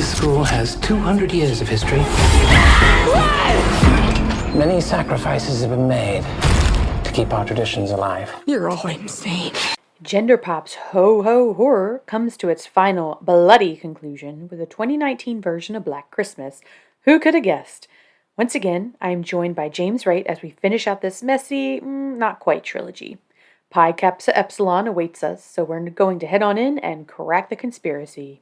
This school has 200 years of history. Many sacrifices have been made to keep our traditions alive. You're all insane. Genderpop's Ho Ho Horror comes to its final bloody conclusion with a 2019 version of Black Christmas. Who could have guessed? Once again, I am joined by James Wright as we finish out this messy, not quite trilogy. Pi Kappa Epsilon awaits us, so we're going to head on in and crack the conspiracy.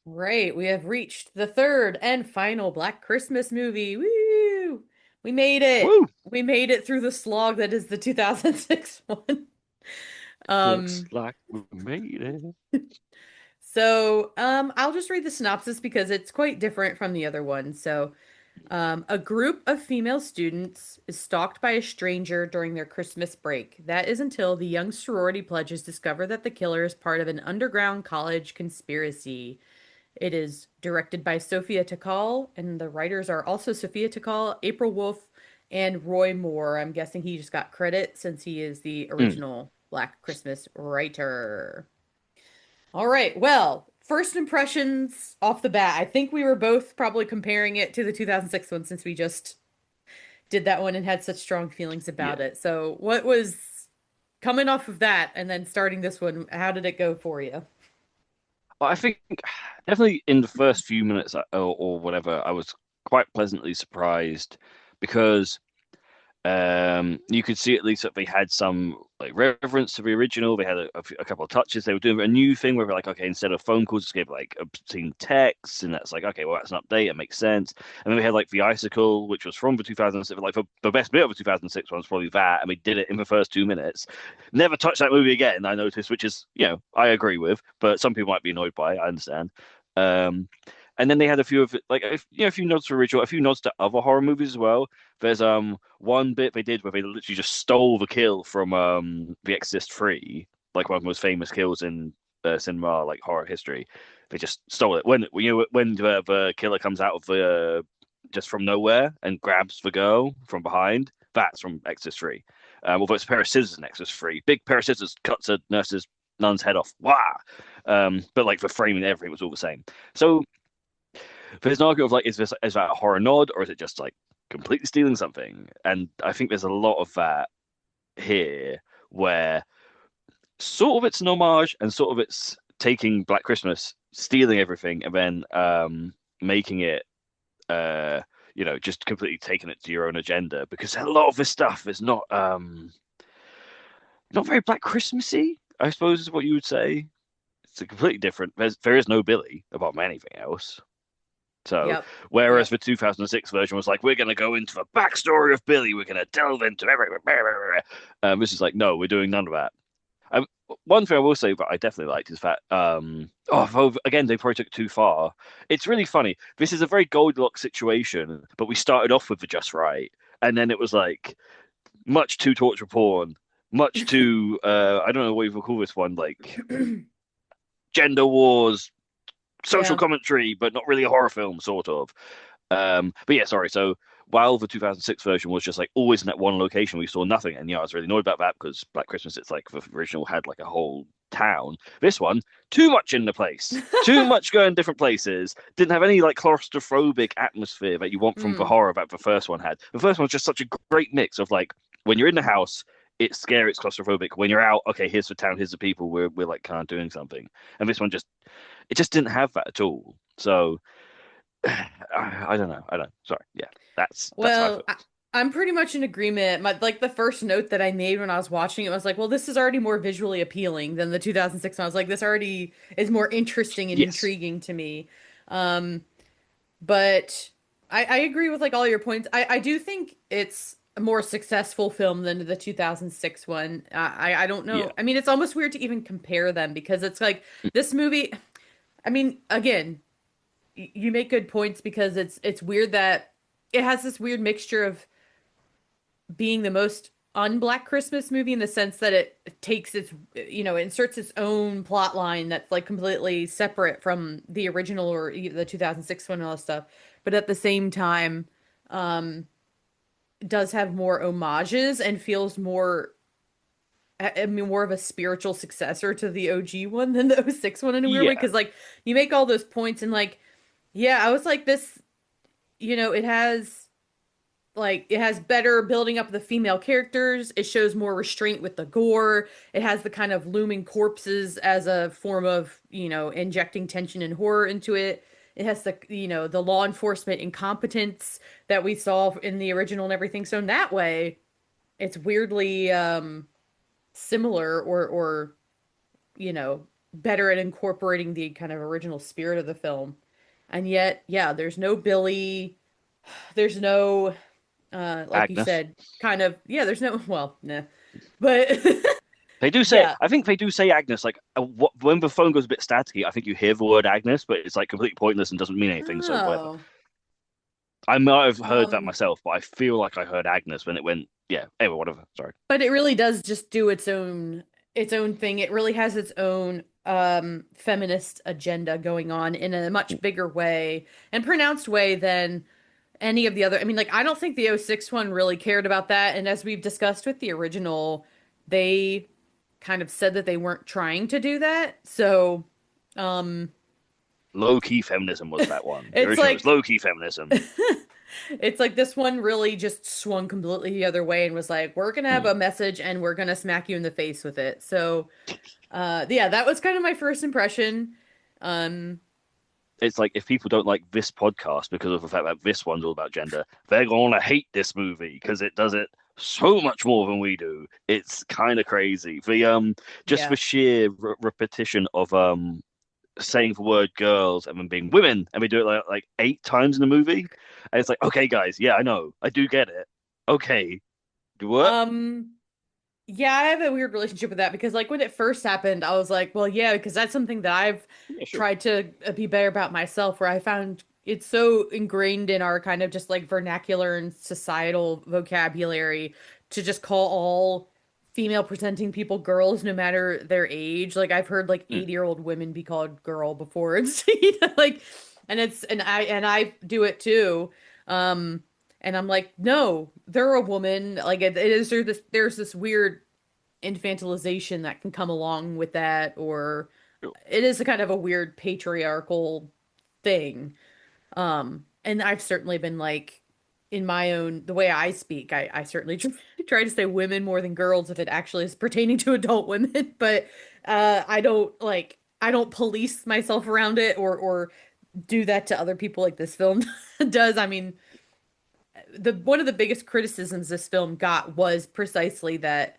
Right, we have reached the third and final Black Christmas movie. Woo! We made it. Woo! We made it through the slog that is the 2006 one. Looks like we made it. So, I'll just read the synopsis because it's quite different from the other one. So, a group of female students is stalked by a stranger during their Christmas break. That is until the young sorority pledges discover that the killer is part of an underground college conspiracy. It is directed by Sophia Takal, and the writers are also Sophia Takal, April Wolf, and Roy Moore. I'm guessing he just got credit since he is the original Black Christmas writer. All right, well, first impressions off the bat. I think we were both probably comparing it to the 2006 one since we just did that one and had such strong feelings about it. So what was coming off of that and then starting this one, how did it go for you? Well, I think definitely in the first few minutes or whatever, I was quite pleasantly surprised because you could see at least that they had some like reference to the original. They had a couple of touches. They were doing a new thing where they're like, okay, instead of phone calls, just gave like obscene text, and that's like, okay, well, that's an update. It makes sense. And then we had like the icicle, which was from the 2006. Like the best bit of the 2006 one was probably that, and we did it in the first 2 minutes. Never touched that movie again. I noticed, which is I agree with, but some people might be annoyed by it. I understand. And then they had a few of like a few nods to original, a few nods to other horror movies as well. There's one bit they did where they literally just stole the kill from The Exorcist 3, like one of the most famous kills in cinema like horror history. They just stole it when the killer comes out of the just from nowhere and grabs the girl from behind. That's from Exorcist 3. Although it's a pair of scissors in Exorcist 3, big pair of scissors cuts a nun's head off. Wow. But like the framing and everything was all the same. So there's an argument of like, is that a horror nod or is it just like completely stealing something? And I think there's a lot of that here where sort of it's an homage and sort of it's taking Black Christmas, stealing everything, and then making it just completely taking it to your own agenda, because a lot of this stuff is not very Black Christmassy, I suppose is what you would say. It's a completely different. There is no Billy apart from anything else. So, whereas the 2006 version was like, we're going to go into the backstory of Billy, we're going to delve into everything. This is like, no, we're doing none of that. One thing I will say that I definitely liked is that, again, they probably took it too far. It's really funny. This is a very Goldilocks situation, but we started off with the Just Right, and then it was like much too torture porn, much too, I don't know what you would call this one, like gender wars, social commentary, but not really a horror film, sort of. But yeah, sorry. So while the 2006 version was just like always in that one location, we saw nothing, and I was really annoyed about that because Black Christmas, it's like the original had like a whole town. This one, too much in the place, too much going different places. Didn't have any like claustrophobic atmosphere that you want from the horror that the first one had. The first one was just such a great mix of like when you're in the house, it's scary, it's claustrophobic. When you're out, okay, here's the town, here's the people, we're like kind of doing something. And this one just didn't have that at all. So I don't know. Sorry. Yeah, that's well. I'm pretty much in agreement. Like the first note that I made when I was watching it was like, well, this is already more visually appealing than the 2006 one. I was like, this already is more interesting and intriguing to me. But I agree with like all your points. I do think it's a more successful film than the 2006 one. I don't know. Yeah. I mean, it's almost weird to even compare them because it's like this movie. I mean, again, you make good points because it's weird that it has this weird mixture of being the most un-Black Christmas movie in the sense that it takes its, inserts its own plot line that's like completely separate from the original or the 2006 one and all that stuff. But at the same time, does have more homages and feels more, I mean, more of a spiritual successor to the OG one than the '06 one in a weird way. Yeah, Because like you make all those points and like, yeah, I was like this, it has it has better building up of the female characters. It shows more restraint with the gore. It has the kind of looming corpses as a form of, injecting tension and horror into it. It has the law enforcement incompetence that we saw in the original and everything. So in that way, it's weirdly similar or better at incorporating the kind of original spirit of the film. And yet, yeah, there's no Billy, there's no like you Agnes. said, kind of, yeah, there's no, well, nah. But They do say, yeah. I think they do say Agnes. Like when the phone goes a bit staticky, I think you hear the word Agnes, but it's like completely pointless and doesn't mean anything. So whatever. Oh. I might have heard that Um, myself, but I feel like I heard Agnes when it went. Yeah. Anyway, whatever. Sorry. but it really does just do its own thing. It really has its own feminist agenda going on in a much bigger way and pronounced way than any of the other. I mean, like I don't think the '06 one really cared about that. And as we've discussed with the original, they kind of said that they weren't trying to do that. So, um, Low key feminism was that one. The it's original was like low key feminism. it's like this one really just swung completely the other way and was like, we're gonna have Hmm. a message and we're gonna smack you in the face with it. So, yeah, that was kind of my first impression. Um, It's like if people don't like this podcast because of the fact that this one's all about gender, they're gonna hate this movie because it does it so much more than we do. It's kind of crazy. The just yeah. the sheer repetition of saying the word girls and then being women, and we do it like 8 times in the movie. And it's like, okay, guys, yeah, I know, I do get it. Okay, do what? Um, Yeah, I have a weird relationship with that because, like, when it first happened, I was like, well, yeah, because that's something that I've Yeah, sure. tried to be better about myself, where I found it's so ingrained in our kind of just like vernacular and societal vocabulary to just call all female presenting people girls, no matter their age. Like, I've heard like Hmm. 80-year-old women be called girl before. It's, like, and I do it too. Um, and I'm like, no, they're a woman. Like it is there's this weird infantilization that can come along with that, or it is a kind of a weird patriarchal thing. And I've certainly been like in my own the way I speak, I certainly try to say women more than girls if it actually is pertaining to adult women, but I don't police myself around it or do that to other people like this film does. I mean, the one of the biggest criticisms this film got was precisely that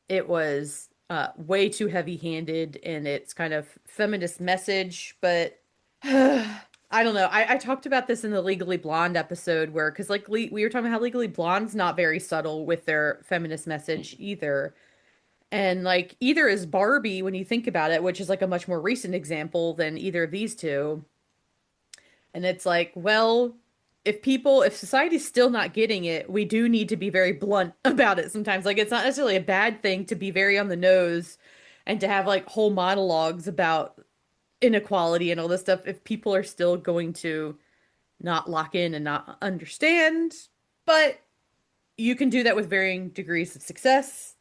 it was way too heavy-handed in its kind of feminist message, but I don't know. I talked about this in the Legally Blonde episode where, because like we were talking about how Legally Blonde's not very subtle with their feminist message either. And like either is Barbie when you think about it, which is like a much more recent example than either of these two. And it's like, well, if society's still not getting it, we do need to be very blunt about it sometimes. Like it's not necessarily a bad thing to be very on the nose and to have like whole monologues about inequality and all this stuff if people are still going to not lock in and not understand. But you can do that with varying degrees of success.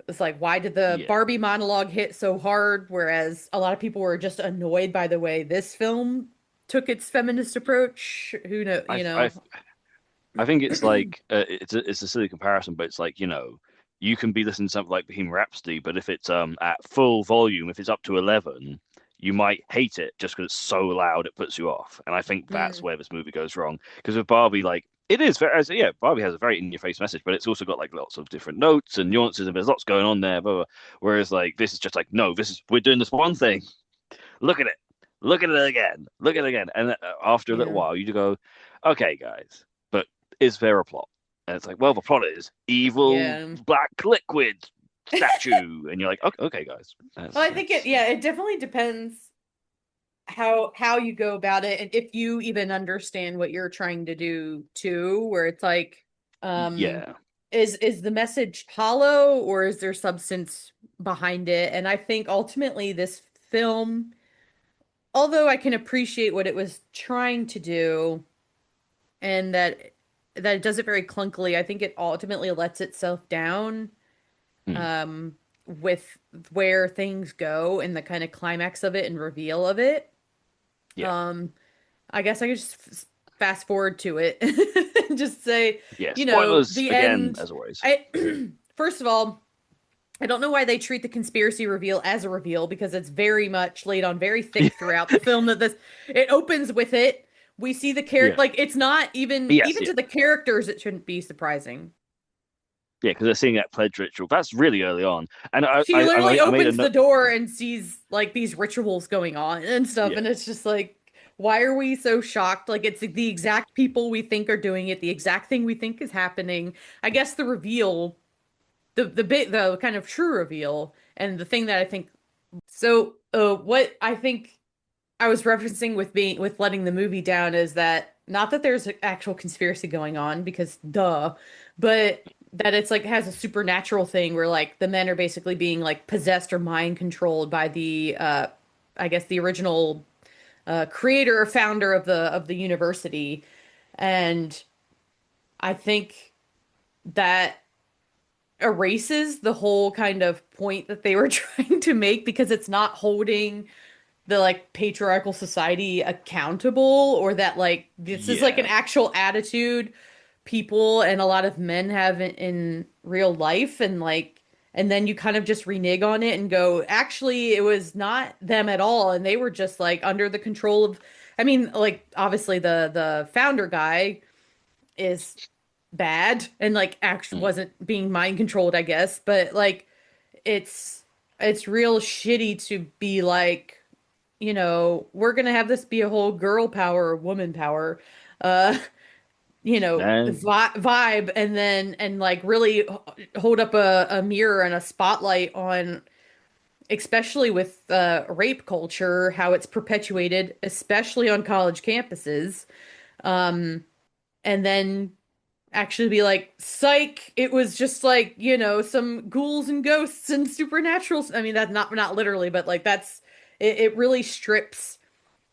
It's like, why did the Yeah. Barbie monologue hit so hard? Whereas a lot of people were just annoyed by the way this film took its feminist approach. Who know, I I I think it's like it's a silly comparison, but it's like you can be listening to something like Bohemian Rhapsody, but if it's at full volume, if it's up to 11, you might hate it just because it's so loud it puts you off. And I think that's Mm, where this movie goes wrong. Because with Barbie, like it is very, yeah, Barbie has a very in-your-face message, but it's also got like lots of different notes and nuances, and there's lots going on there. Blah, blah. Whereas like this is just like, no, this is we're doing this one thing. Look at it, look at it again, look at it again, and after a little yeah. while, you go, okay, guys, but is there a plot? And it's like, well, the plot is evil Yeah. black liquid statue, and you're like, okay, okay guys, Well, I think that's it definitely depends how you go about it and if you even understand what you're trying to do too, where it's like, um, yeah, is the message hollow or is there substance behind it? And I think ultimately this film, although I can appreciate what it was trying to do and that that it does it very clunkily. I think it ultimately lets itself down Hmm. um with where things go and the kind of climax of it and reveal of it. Yeah. Um I guess I could just fast forward to it and just say, Yeah. Spoilers the again, end. as always. I first of all, I don't know why they treat the conspiracy reveal as a reveal because it's very much laid on very thick throughout the film that this it opens with it. We see the character Yeah. like it's not Yes. even Yeah. to the characters it shouldn't be surprising. Yeah. Because they're seeing that pledge ritual. That's really early on. And She literally I made a opens the note. door Yeah. and sees like these rituals going on and stuff Yeah. and it's just like why are we so shocked? Like it's the exact people we think are doing it, the exact thing we think is happening. I guess the reveal, the kind of true reveal and the thing that I think so what I think I was referencing with being with letting the movie down is that not that there's an actual conspiracy going on because duh, but that it's like has a supernatural thing where like the men are basically being like possessed or mind controlled by the I guess the original creator or founder of the university. And I think that erases the whole kind of point that they were trying to make because it's not holding the like patriarchal society accountable or that like this is like an Yeah. actual attitude people and a lot of men have in real life and like and then you kind of just renege on it and go actually it was not them at all and they were just like under the control of I mean like obviously the founder guy is bad and like actually Mm. wasn't being mind controlled I guess but like it's it's real shitty to be like we're gonna have this be a whole girl power, woman power, uh, And vibe, and then and like really hold up a mirror and a spotlight on, especially with rape culture, how it's perpetuated, especially on college campuses, and then actually be like, psych, it was just like, some ghouls and ghosts and supernaturals. I mean, that's not literally, but like that's it really strips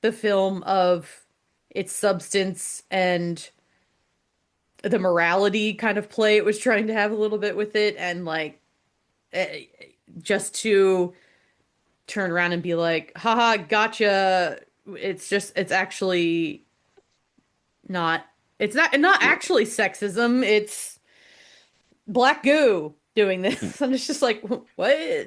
the film of its substance and the morality kind of play it was trying to have a little bit with it and like eh, just to turn around and be like haha gotcha it's actually not it's not yeah. actually sexism it's black goo doing this and it's just like what.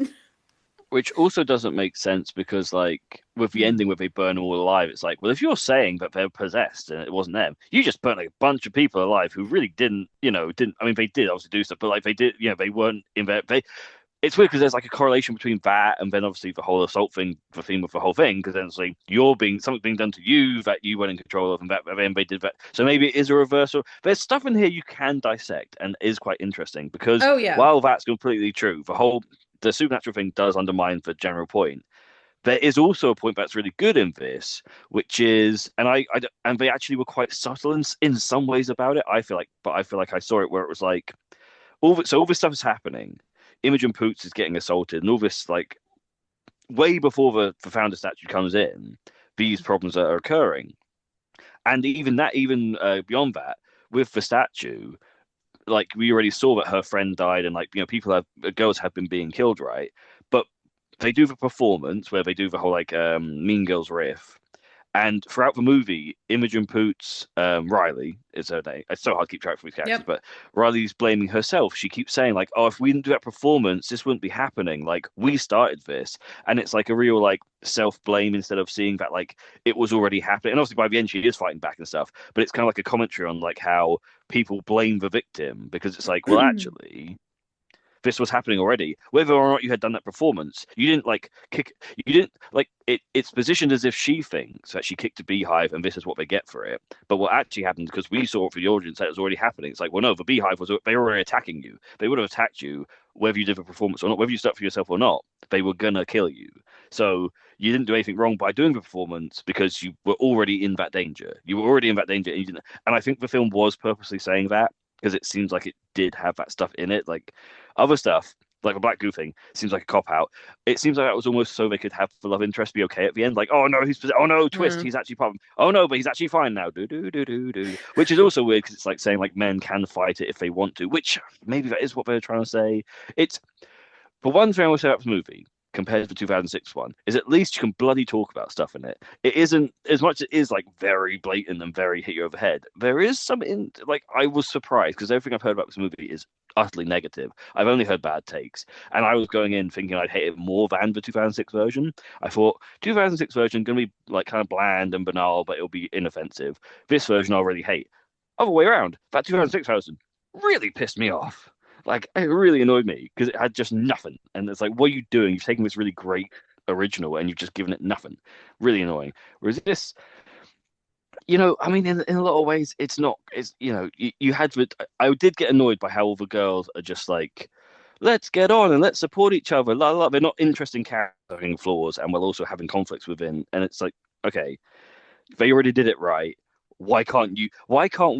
Which also doesn't make sense because, like, with the ending where they burn all alive, it's like, well, if you're saying that they're possessed and it wasn't them, you just burnt like a bunch of people alive who really didn't, didn't. I mean, they did obviously do stuff, but like they did, they weren't in there. It's weird because there's like a correlation between that and then obviously the whole assault thing, the theme of the whole thing, because then it's like something's being done to you that you weren't in control of, and that then they did that. So maybe it is a reversal. There's stuff in here you can dissect and is quite interesting because Oh yeah. while that's completely true, the supernatural thing does undermine the general point. There is also a point that's really good in this, which is, and they actually were quite subtle in some ways about it. I feel like I saw it where it was like all this stuff is happening. Imogen Poots is getting assaulted, and all this like way before the founder statue comes in, these problems are occurring, and even beyond that, with the statue, like we already saw that her friend died, and like girls have been being killed, right? But they do the performance where they do the whole like Mean Girls riff, and throughout the movie, Imogen Poots, Riley is her name. It's so hard to keep track of these characters, Yep. but Riley's blaming herself. She keeps saying like, "Oh, if we didn't do that performance, this wouldn't be happening. Like we started this," and it's like a real like self-blame instead of seeing that like it was already happening. And obviously, by the end, she is fighting back and stuff. But it's kind of like a commentary on like how people blame the victim because it's like, well, actually, this was happening already. Whether or not you had done that performance, you didn't like it. It's positioned as if she thinks that she kicked a beehive and this is what they get for it. But what actually happened, because we saw it for the audience, that it was already happening. It's like, well, no, the beehive they were already attacking you. They would have attacked you whether you did the performance or not, whether you stuck for yourself or not. They were gonna kill you. So you didn't do anything wrong by doing the performance because you were already in that danger. You were already in that danger, and you didn't. And I think the film was purposely saying that because it seems like it did have that stuff in it. Like other stuff, like a black goo thing seems like a cop out. It seems like that was almost so they could have the love interest be okay at the end. Like, oh no, oh no, twist, Mm. he's actually part of, oh no, but he's actually fine now. Do do do do do. Which is also weird because it's like saying like men can fight it if they want to, which maybe that is what they're trying to say. It's but one thing I will say about the movie compared to the 2006 one is at least you can bloody talk about stuff in it. It isn't as much as it is like very blatant and very hit you over the head. There is some in like I was surprised because everything I've heard about this movie is utterly negative. I've only heard bad takes, and I was going in thinking I'd hate it more than the 2006 version. I thought 2006 version gonna be like kind of bland and banal, but it'll be inoffensive. This version I already hate. Other way around, that 2006 version really pissed me off. Like it really annoyed me because it had just nothing. And it's like, what are you doing? You've taken this really great original and you've just given it nothing. Really annoying. Whereas this, I mean, in a lot of ways, it's not. It's you had. I did get annoyed by how all the girls are just like, let's get on and let's support each other. La, la, la. They're not interesting characters having flaws and while also having conflicts within. And it's like, okay, they already did it right. Why can't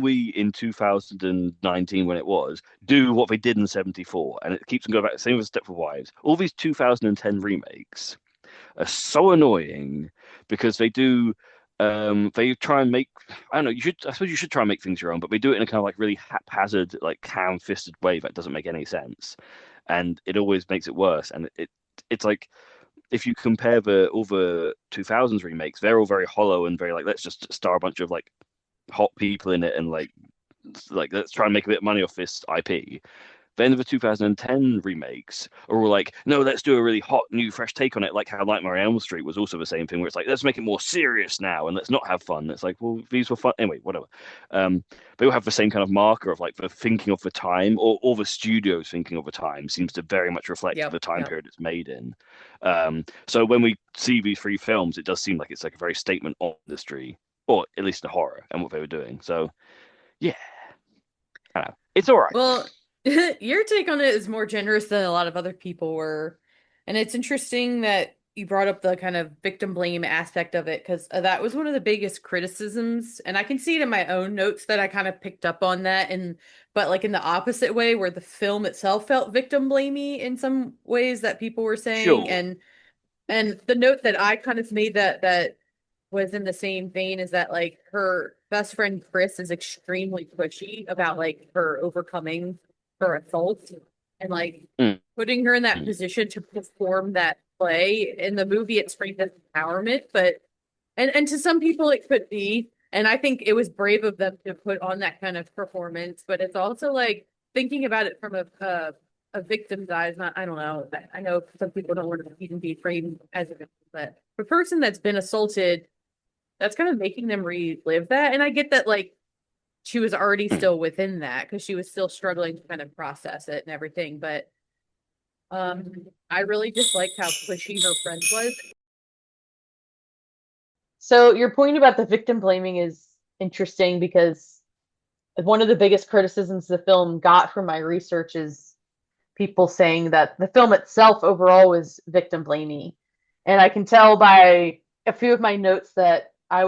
we in 2019 when it was do what they did in 74? And it keeps on going back. Same with Stepford Wives. All these 2010 remakes are so annoying because they try and make, I don't know, I suppose you should try and make things your own, but they do it in a kind of like really haphazard, like ham-fisted way that doesn't make any sense. And it always makes it worse. And it's like if you compare all the 2000s remakes, they're all very hollow and very like let's just star a bunch of like hot people in it and like let's try and make a bit of money off this IP. Then the 2010 remakes are all like, no, let's do a really hot, new, fresh take on it, like how Nightmare on Elm Street was also the same thing, where it's like, let's make it more serious now and let's not have fun. It's like, well, these were fun anyway, whatever. They all have the same kind of marker of like the thinking of the time, or the studio's thinking of the time seems to very much reflect Yep. the time Yep. period it's made in. So when we see these three films, it does seem like it's like a very statement on industry, or at least the horror and what they were doing. So yeah, I don't know. It's all right. Well, your take on it is more generous than a lot of other people were. And it's interesting that you brought up the kind of victim blame aspect of it because that was one of the biggest criticisms. And I can see it in my own notes that I kind of picked up on that. But like in the opposite way, where the film itself felt victim blamey in some ways that people were saying. Sure. And the note that I kind of made that was in the same vein is that like her best friend Chris is extremely pushy about like her overcoming her assault and like Mm, putting her in that mm, position to perform that play. In the movie it's framed as empowerment, but and to some people it could be. And I think it was brave of them to put on that kind of performance, but it's also like thinking about it from a victim's eyes. Not, I don't know. I know some people don't want to even be framed as a victim, but the person that's been assaulted, that's kind of making them relive that. And I get that, like, she was already mm. still within that because she was still struggling to kind of process it and everything. But I really just liked how pushy her friend was. So your point about the victim blaming is interesting because one of the biggest criticisms the film got from my research is people saying that the film itself overall was victim blaming. And I can tell by a few of my notes that I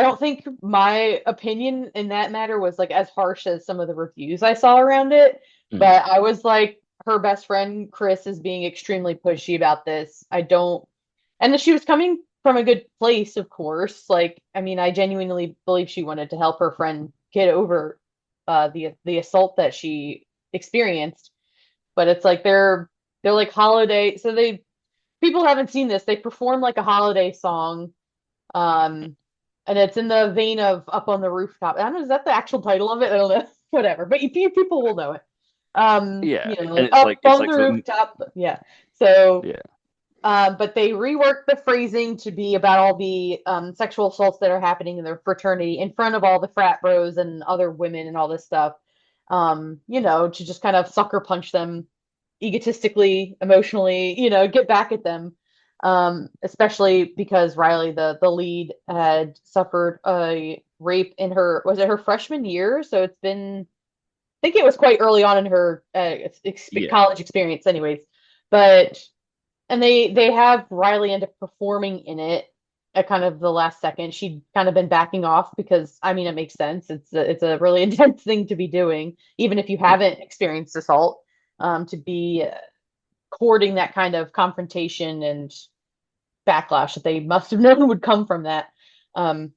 don't think my opinion in that matter was like as harsh as some of the reviews I saw around it, Mm. but I was like her best friend Chris is being extremely pushy about this. I don't and that she was coming from a good place, of course. Like, I mean, I genuinely believe she wanted to help her friend get over the assault that she experienced. But it's like they're like holiday, so they people haven't seen this. They perform like a holiday song. Um and it's in the vein of Up on the Rooftop. I don't know, is that the actual title of it? I don't know. Whatever. But people will know it. Yeah, and Like Up it's on like the Rooftop. Yeah. So yeah, but they reworked the phrasing to be about all the sexual assaults that are happening in their fraternity in front of all the frat bros and other women and all this stuff. To just kind of sucker punch them egotistically, emotionally, get back at them. Especially because Riley, the lead, had suffered a rape in was it her freshman year? So it's been, I think it was quite early on in her yeah. college experience, anyways. But and they have Riley end up performing in it at kind of the last second. She'd kind of been backing off because I mean it makes sense. It's a really intense thing to be doing, even if you Mm. haven't experienced assault. to be courting that kind of confrontation and backlash that they must have known would come from that. Um,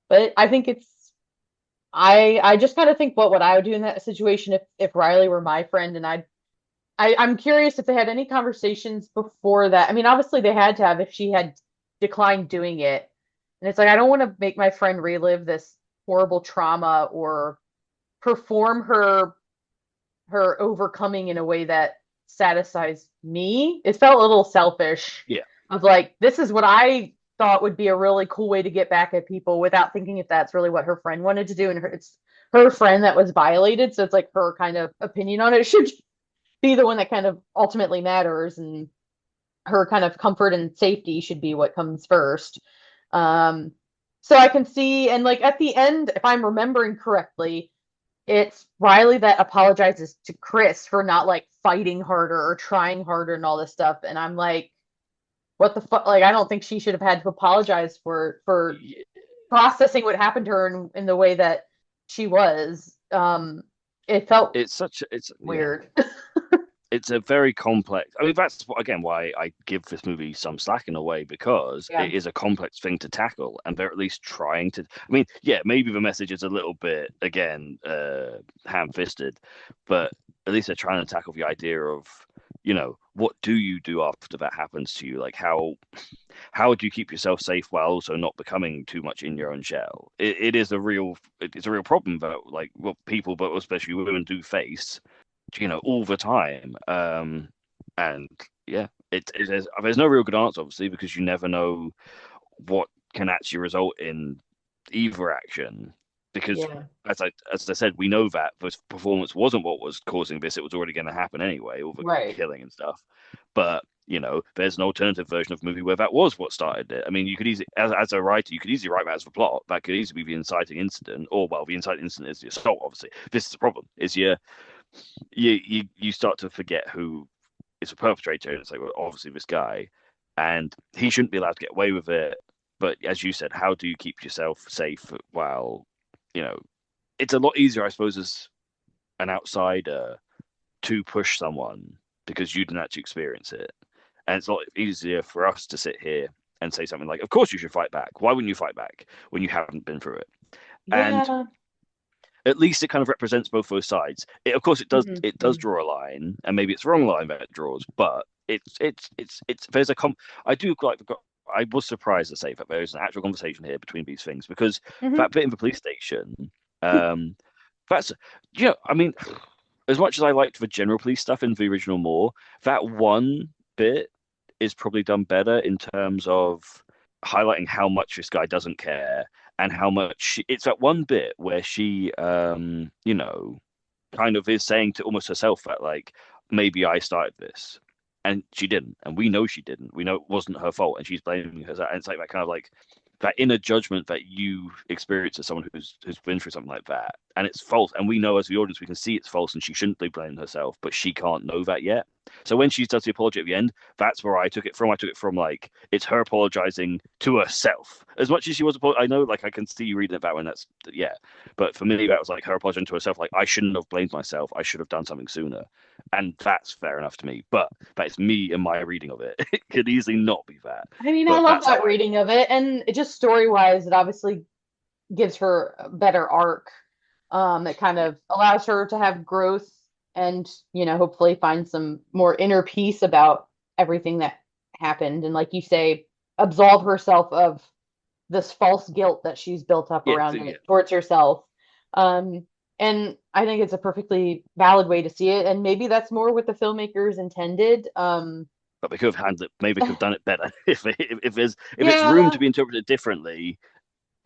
but I think I just kind of think what I would do in that situation if Riley were my friend, and I'm curious if they had any conversations before that. I mean, obviously they had to have if she had declined doing it. And it's like I don't want to make my friend relive this horrible trauma or perform her overcoming in a way that satisfies me. It felt a little selfish Yeah. of like, this is what I thought would be a really cool way to get back at people without thinking if that's really what her friend wanted to do. And it's her friend that was violated. So it's like her kind of opinion on it should be the one that kind of ultimately matters. And her kind of comfort and safety should be what comes first. So I can see, and like at the end, if I'm remembering correctly, it's Riley that apologizes to Chris for not like fighting harder or trying harder and all this stuff. And I'm like, what the fuck? Like, I don't think she should have had to apologize for processing what happened to her in the way that she was. It felt It's weird. it's a very complex. I mean, that's again why I give this movie some slack in a way, because Yeah. it is a complex thing to tackle, and they're at least trying to. I mean, yeah, maybe the message is a little bit again ham-fisted, but at least they're trying to tackle the idea of, what do you do after that happens to you? Like how do you keep yourself safe while also not becoming too much in your own shell? It's a real problem that like what people, but especially women, do face all the time. And yeah, there's no real good answer, obviously, because you never know what can actually result in either action. Because Yeah. as I said, we know that the performance wasn't what was causing this; it was already going to happen anyway, all the Right. killing and stuff. But there's an alternative version of the movie where that was what started it. I mean, you could easily, as a writer, you could easily write that as the plot. That could easily be the inciting incident, or well, the inciting incident is the assault. Obviously, this is the problem: is you start to forget who is a perpetrator, and it's like, well, obviously this guy, and he shouldn't be allowed to get away with it. But as you said, how do you keep yourself safe while, it's a lot easier, I suppose, as an outsider to push someone because you didn't actually experience it, and it's a lot easier for us to sit here and say something like, "Of course you should fight back. Why wouldn't you fight back when you haven't been through it?" And Yeah. at least it kind of represents both those sides. Of course, it does. Mhm. It does draw a line, and maybe it's the wrong line that it draws. But it's there's a I do like. I was surprised to say that there is an actual conversation here between these things, because Mhm. that bit in the police station, um, that's I mean, as much as I liked the general police stuff in the original more, that one bit is probably done better in terms of highlighting how much this guy doesn't care, and how much it's that one bit where she kind of is saying to almost herself that like, maybe I started this, and she didn't, and we know she didn't. We know it wasn't her fault, and she's blaming herself. And it's like that kind of like that inner judgment that you experience as someone who's been through something like that, and it's false. And we know as the audience, we can see it's false, and she shouldn't be blaming herself, but she can't know that yet. So when she does the apology at the end, that's where I took it from. I took it from like it's her apologizing to herself as much as she was. I know, like I can see you reading it that when that's yeah, but for me that was like her apologizing to herself. Like I shouldn't have blamed myself. I should have done something sooner, and that's fair enough to me. But that's me and my reading of it. It could easily not be that. I mean, I But love that's how that reading of it, and it just story wise, it obviously gives her a better arc. It kind yeah. of allows her to have growth and, hopefully find some more inner peace about everything that happened. And like you say, absolve herself of this false guilt that she's built up Yeah, around yeah. it towards herself. Um, and I think it's a perfectly valid way to see it. And maybe that's more what the filmmakers intended. But they could have handled it. Maybe they could have done it better if it's room Yeah. to be interpreted differently.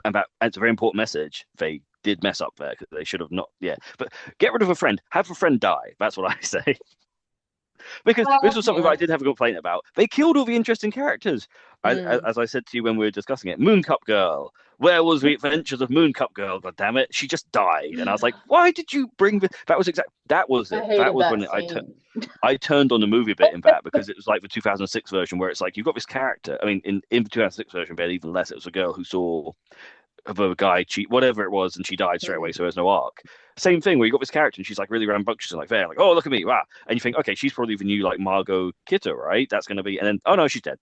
And it's a very important message. They did mess up there because they should have not. Yeah, but get rid of a friend. Have a friend die. That's what I say. Because this was something that I Yeah. did have a complaint about. They killed all the interesting characters. Mm. As I said to you when we were discussing it, Moon Cup Girl. Where was the adventures of Moon Cup Girl? God damn it, she just died, and I was like, why did you bring the? That was exact. That was I it. That hated was that when scene. I turned on the movie a bit in that, because it was like the 2006 version where it's like you've got this character. I mean, in the 2006 version, but even less. It was a girl who saw of a guy cheat, whatever it was, and she died straight away, so there's no arc. Same thing where you got this character and she's like really rambunctious and like there, like, oh, look at me, wow. And you think, okay, she's probably the new like Margot Kidder, right? That's gonna be, and then oh no, she's dead.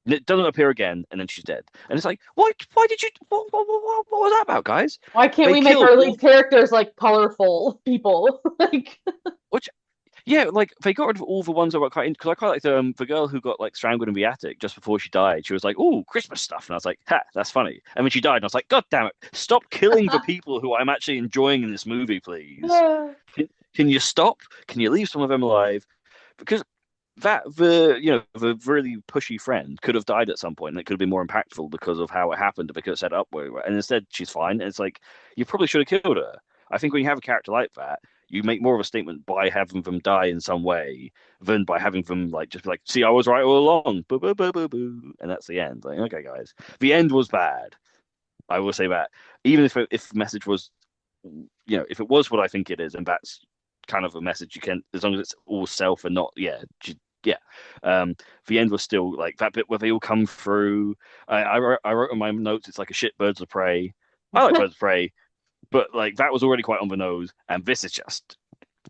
And it doesn't appear again, and then she's dead. And it's like, why did you what was that about, guys? Why can't They we make killed our lead characters like colorful people? Like, which yeah, like they got rid of all the ones that were quite because I quite liked the girl who got like strangled in the attic just before she died. She was like, "Oh, Christmas stuff," and I was like, "Ha, that's funny." And when she died, and I was like, "God damn it! Stop killing the people who I'm actually enjoying in this movie, please. Can you stop? Can you leave some of them alive?" Because the really pushy friend could have died at some point, and it could have been more impactful because of how it happened, because it set up where we were. And instead, she's fine. And it's like you probably should have killed her. I think when you have a character like that, you make more of a statement by having them die in some way than by having them like just be like, "See, I was right all along," boo boo boo boo boo, and that's the end. Like, okay, guys, the end was bad. I will say that, even if the message was, if it was what I think it is, and that's kind of a message you can, as long as it's all self and not, yeah. The end was still like that bit where they all come through. I wrote in my notes, it's like a shit Birds of Prey. I like Birds of Prey, but like that was already quite on the nose, and this is just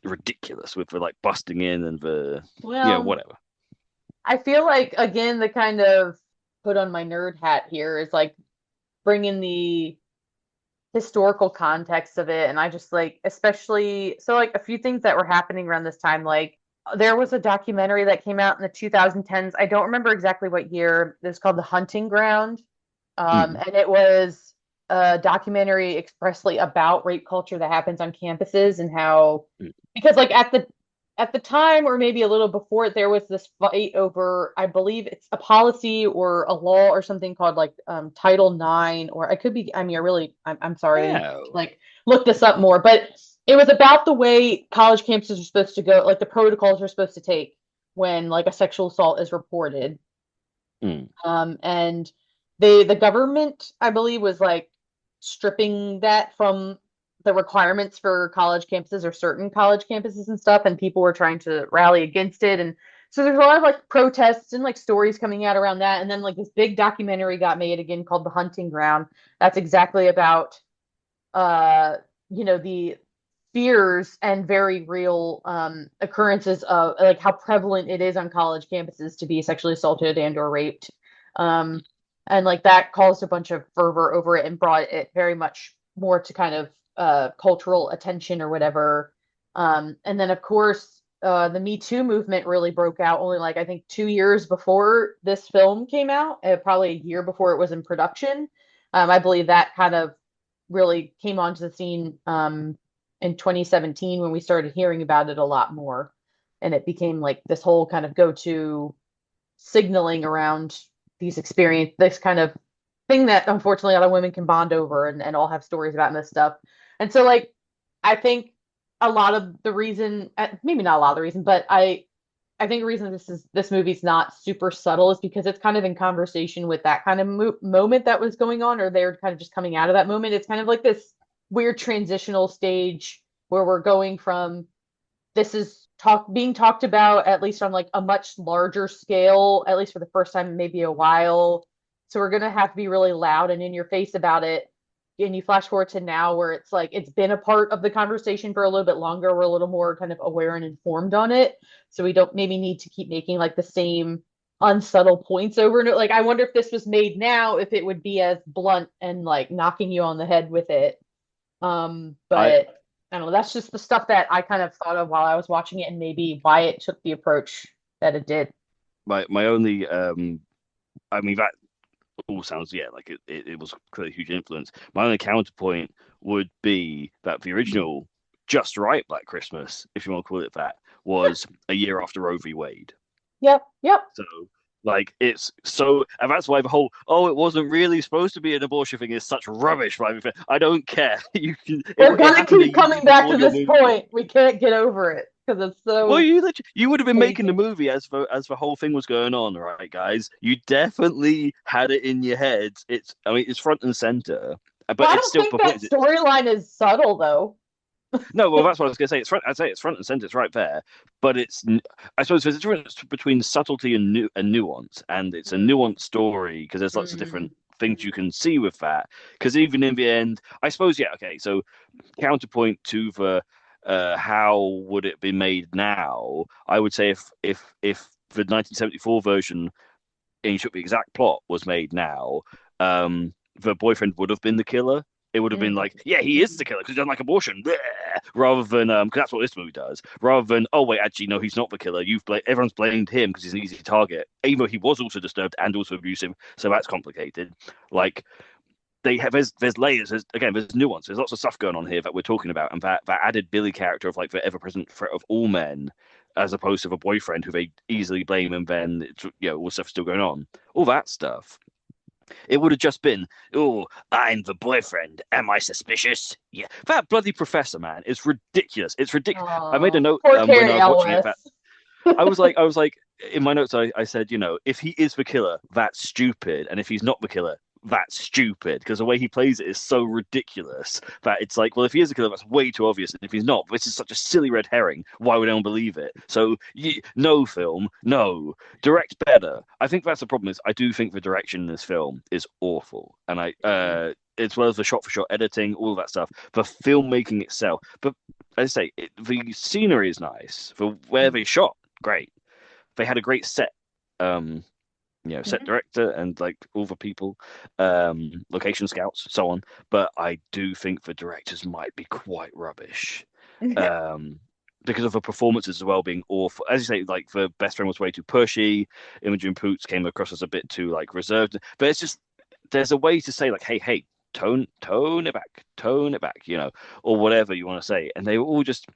ridiculous with the like busting in and the whatever. I feel like again the kind of put on my nerd hat here is like bringing the historical context of it, and I just like especially so like a few things that were happening around this time, like there was a documentary that came out in the 2010s. I don't remember exactly what year. It was called The Hunting Ground. And it was a documentary expressly about rape culture that happens on campuses and how, because like at the time or maybe a little before it, there was this fight over, I believe it's a policy or a law or something called like Title IX, or I could be, I mean, I'm sorry, Yeah. like look this up more, but it was about the way college campuses are supposed to go, like the protocols are supposed to take when like a sexual assault is reported. And the government, I believe, was like stripping that from the requirements for college campuses or certain college campuses and stuff, and people were trying to rally against it. And so there's a lot of like protests and like stories coming out around that. And then like this big documentary got made again called The Hunting Ground. That's exactly about the fears and very real occurrences of like how prevalent it is on college campuses to be sexually assaulted and or raped. And like that caused a bunch of fervor over it and brought it very much more to kind of cultural attention or whatever. And then of course the Me Too movement really broke out only like I think 2 years before this film came out, probably a year before it was in production. I believe that kind of really came onto the scene in 2017 when we started hearing about it a lot more, and it became like this whole kind of go-to signaling around this kind of thing that unfortunately a lot of women can bond over and all have stories about this stuff. And so like I think a lot of the reason, maybe not a lot of the reason, but I think the reason this movie's not super subtle is because it's kind of in conversation with that kind of moment that was going on, or they're kind of just coming out of that moment. It's kind of like this weird transitional stage where we're going from this is being talked about at least on like a much larger scale, at least for the first time in maybe a while. So we're gonna have to be really loud and in your face about it. And you flash forward to now where it's like it's been a part of the conversation for a little bit longer. We're a little more kind of aware and informed on it. So we don't maybe need to keep making like the same unsubtle points over and over. Like I wonder if this was made now, if it would be as blunt and like knocking you on the head with it. But I don't know, that's just the stuff that I kind of thought of while I was watching it, and maybe why it took the approach that it did. My only I mean that all sounds like it was clearly a huge influence. My only counterpoint would be that the original Just Right Black Christmas, if you want to call it that, was a year after Roe v. Wade. Yep. So like it's so, and that's why the whole it wasn't really supposed to be an abortion thing is such rubbish. Right? I don't care. We're gonna keep coming back to this point. We can't get over it because it's so. Well, you would have been making the movie as the whole thing was going on, right, guys? You definitely had it in your heads. It's front and center, but I it's still don't think that storyline is subtle though. No, well, that's what I was going to say. I'd say it's front and center. It's right there, but I suppose there's a difference between subtlety and nuance, and it's a nuanced story because there's lots of different things you can see with that. Because even in the end, I suppose, yeah, okay. So counterpoint to the how would it be made now? I would say if the 1974 version, and you took the exact plot, was made now, the boyfriend would have been the killer. It would have been like, yeah, he is the killer because he doesn't like abortion, bleh, rather than because that's what this movie does. Rather than, oh wait, actually no, he's not the killer. Everyone's blamed him because he's an easy target, even though he was also disturbed and also abusive. So that's complicated. Like they have there's layers. There's nuance. There's lots of stuff going on here that we're talking about, and that added Billy character of like the ever-present threat of all men, as opposed to the boyfriend who they easily blame, and then all stuff still going on. All that stuff. It would have just been, oh, I'm the boyfriend. Am I suspicious? Yeah, that bloody professor, man, is ridiculous. It's ridiculous. I made a note Poor when Carrie I was watching it. Elwes. I was like, in my notes, I said, if he is the killer, that's stupid, and if he's not the killer, that's stupid, because the way he plays it is so ridiculous that it's like, well, if he is a killer, that's way too obvious, and if he's not, this is such a silly red herring. Why would anyone believe it? So, no film, no, direct better. I think that's the problem. Is I do think the direction in this film is awful, and as well as the shot-for-shot editing, all of that stuff, the filmmaking itself. But as I say, the scenery is nice for where they shot. Great, they had a great set. Set director and like all the people, location scouts, so on. But I do think the directors might be quite rubbish, because of the performances as well being awful. As you say, like the best friend was way too pushy. Imogen Poots came across as a bit too like reserved. But it's just there's a way to say like, hey, tone it back, or whatever you want to say. And they were all just.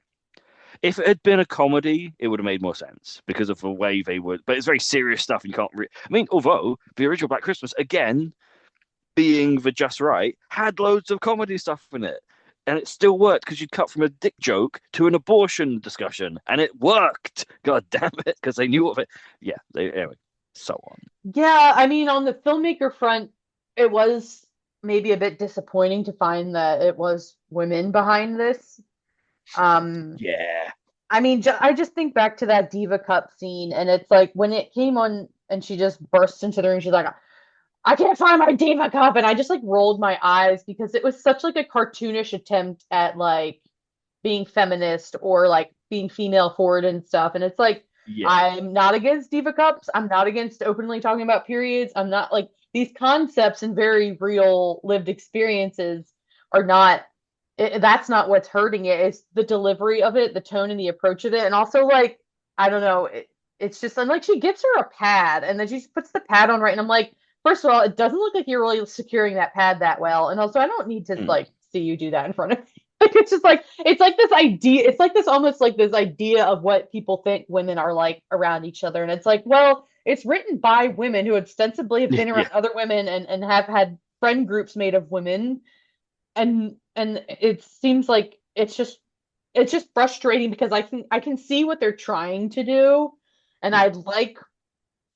If it had been a comedy, it would have made more sense because of the way they would. But it's very serious stuff. And you can't. I mean, although the original Black Christmas, again, being the Just Right, had loads of comedy stuff in it, and it still worked because you'd cut from a dick joke to an abortion discussion, and it worked. God damn it, because they knew what it. Yeah. Anyway, so on. Yeah, I mean, on the filmmaker front, it was maybe a bit disappointing to find that it was women behind this. Yeah. I mean, I just think back to that Diva Cup scene, and it's like when it came on, and she just bursts into the room. She's like, "I can't find my Diva Cup," and I just like rolled my eyes because it was such like a cartoonish attempt at like being feminist or like being female forward and stuff. And it's like, Yeah. I'm not against Diva Cups. I'm not against openly talking about periods. I'm not like these concepts and very real lived experiences are not that's not what's hurting it. It's the delivery of it, the tone and the approach of it. And also like, I don't know, it's just, I'm like, she gives her a pad and then she puts the pad on right. And I'm like, first of all, it doesn't look like you're really securing that pad that well. And also I don't need to like see you do that in front of me. Like, it's just like, it's like this idea, it's like this almost like this idea of what people think women are like around each other. And it's like, well, it's written by women who ostensibly have been around other women and have had friend groups made of women. And it seems like it's just frustrating because I can see what they're trying to do, and I like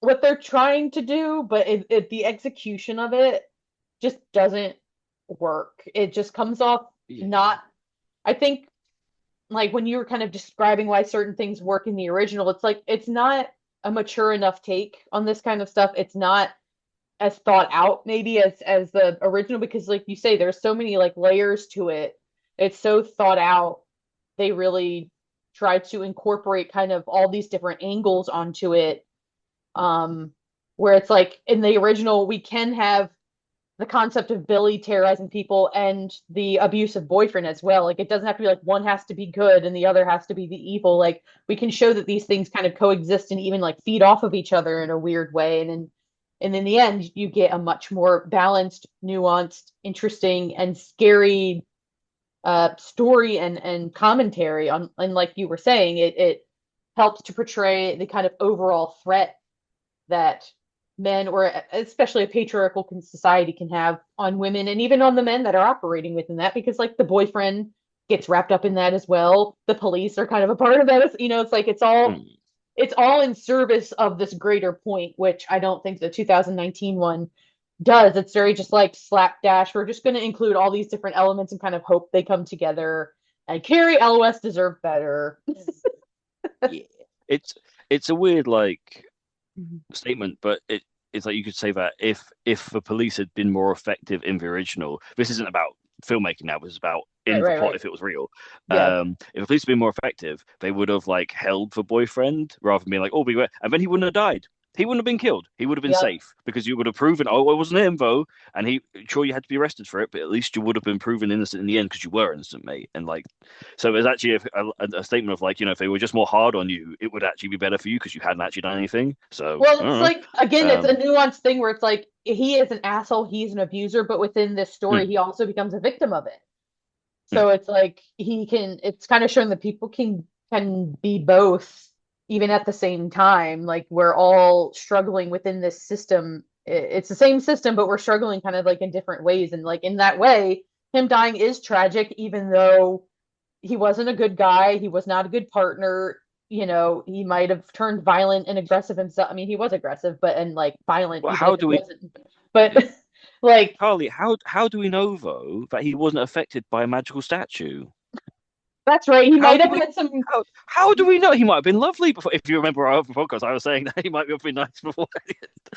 what they're trying to do, but the execution of it just doesn't work. It just comes off not. I think like when you were kind of describing why certain things work in the original, it's like it's not a mature enough take on this kind of stuff. It's not as thought out maybe as the original because like you say there's so many like layers to it. It's so thought out. They really try to incorporate kind of all these different angles onto it, where it's like in the original we can have the concept of Billy terrorizing people and the abusive boyfriend as well. Like it doesn't have to be like one has to be good and the other has to be the evil. Like we can show that these things kind of coexist and even like feed off of each other in a weird way. And in the end, you get a much more balanced, nuanced, interesting, and scary story and commentary on. And like you were saying, it helps to portray the kind of overall threat that men, or especially a patriarchal society, can have on women and even on the men that are operating within that. Because like the boyfriend gets wrapped up in that as well. The police are kind of a part of that. It's like it's all in service of this greater point, which I don't think the 2019 one does. It's very just like slapdash. We're just going to include all these different elements and kind of hope they come together. And Carrie Elwes deserved better. Yeah. It's a weird like statement, but it's like you could say that if the police had been more effective in the original, this isn't about filmmaking now, this is about Right, in the right, plot right. if it was real. Yeah. If the police had been more effective, they would have like held the boyfriend rather than being like, oh, beware, and then he wouldn't have died. He wouldn't have been killed. He would have been Yep. safe because you would have proven, oh, it wasn't him though, and he sure you had to be arrested for it, but at least you would have been proven innocent in the end because you were innocent, mate. And like, so it was actually a statement of like, if they were just more hard on you, it would actually be better for you because you hadn't actually done anything. So Well, I it's don't like again, know. it's a nuanced thing where it's like he is an asshole, he's an abuser, but within this story, Mm, he also becomes a victim of it. mm. So it's like he can. It's kind of showing that people can be both, even at the same time. Like we're all struggling within this system. It's the same system, but we're struggling kind of like in different ways. And like in that way, him dying is tragic, even though he wasn't a good guy. He was not a good partner. He might have turned violent and aggressive himself. I mean, he was aggressive, but and like violent, Well, even how if do it we, wasn't. But like Carly? How do we know though that he wasn't affected by a magical statue? that's right. He How might do have we? had some. How do we know? He might have been lovely before. If you remember our other podcast, I was saying that he might have been nice before.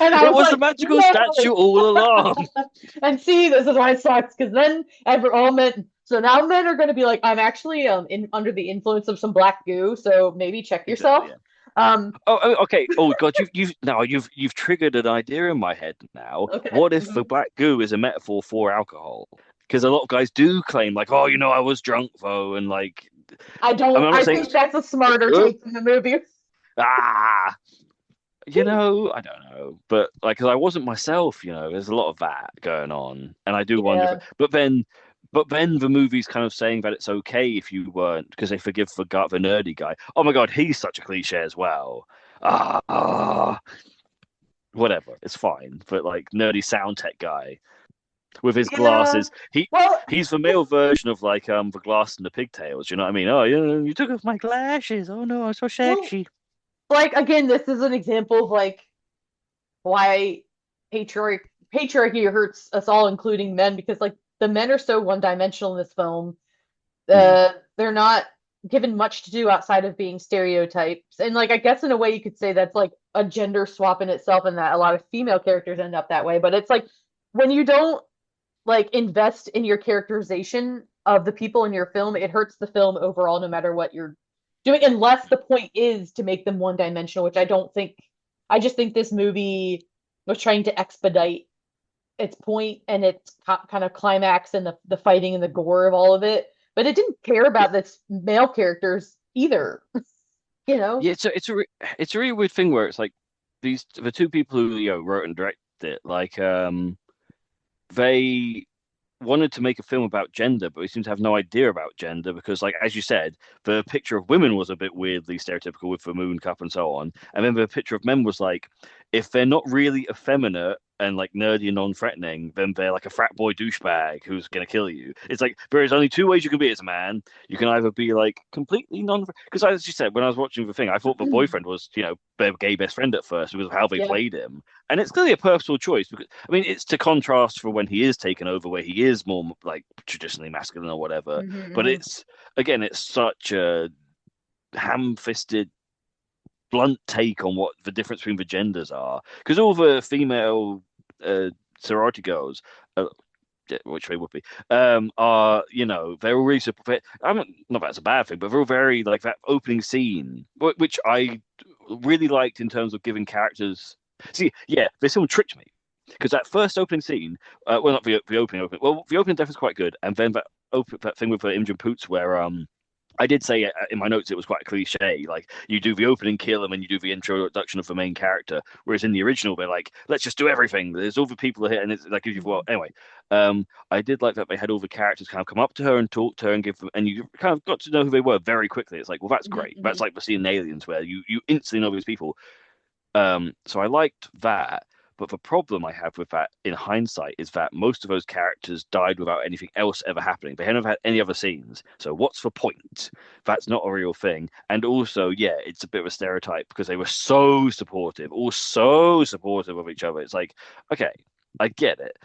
And I It was was the like, magical statue no. all along. And see, this is why it sucks because then all men. So now men are going to be like, I'm actually in under the influence of some black goo. So maybe check Exactly. yourself. Yeah. Um. Okay. Oh God, you've triggered an idea in my head now. Okay. What if the black goo is a metaphor for alcohol? Because a lot of guys do claim like, oh, I was drunk though, and like, I I mean, don't. I'm not I saying think that's a smarter uh, take from the movie. ah, I don't know, but like, 'cause I wasn't myself, there's a lot of that going on, and I do wonder Yeah. if, but then the movie's kind of saying that it's okay if you weren't, because they forgive the nerdy guy. Oh my God, he's such a cliche as well. Ah, whatever, it's fine. But like nerdy sound tech guy with his Yeah. glasses, Well, he's the male version of like the glass and the pigtails. You know what I mean? Oh, you took off my glasses. Oh no, I'm so well, sexy. like again, this is an example of like why patriarchy hurts us all, including men, because like the men are so one dimensional in this film. Mm. They're not given much to do outside of being stereotypes. And like I guess in a way you could say that's like a gender swap in itself, and that a lot of female characters end up that way. But it's like when you don't like invest in your characterization of the people in your film, it hurts the film overall, no matter what you're doing, unless the point is to make them one dimensional, which I don't think. I just think this movie was trying to expedite its point and its kind of climax and the fighting and the gore of all of it, but it didn't care Yeah, about its male characters either. you know? yeah. It's a really weird thing where it's like the two people who wrote and directed it, like they wanted to make a film about gender, but we seem to have no idea about gender because, like as you said, the picture of women was a bit weirdly stereotypical with the moon cup and so on, and then the picture of men was like, if they're not really effeminate and like nerdy and non-threatening, then they're like a frat boy douchebag who's gonna kill you. It's like there is only two ways you can be as a man. You can either be like completely non, because as you said, when I was watching the thing, I thought the boyfriend was their gay best friend at first because of how they Yeah. played him, and it's clearly a purposeful choice because I mean it's to contrast for when he is taken over, where he is more like traditionally masculine or whatever. But Mm-hmm. it's again, it's such a ham-fisted, blunt take on what the difference between the genders are. Because all the female uh, sorority girls, which they would be, are they're all really supportive. I'm not that's a bad thing, but they're all very like that opening scene, which I really liked in terms of giving characters. See, yeah, this film tricked me because that first opening scene, well, not the opening. Well, the opening death is quite good, and then that thing with Imogen Poots where I did say in my notes it was quite a cliche. Like you do the opening kill and then you do the introduction of the main character. Whereas in the original, they're like, let's just do everything. There's all the people here, and it's like gives you well. Anyway, I did like that they had all the characters kind of come up to her and talk to her and give them, and you kind of got to know who they were very quickly. It's like, well, that's great. Mm-hmm. That's like the seeing aliens where you instantly know these people. So I liked that. But the problem I have with that in hindsight is that most of those characters died without anything else ever happening. They haven't had any other scenes. So what's the point? That's not a real thing. And also, yeah, it's a bit of a stereotype because they were so supportive, all so supportive of each other. It's like, okay, I get it.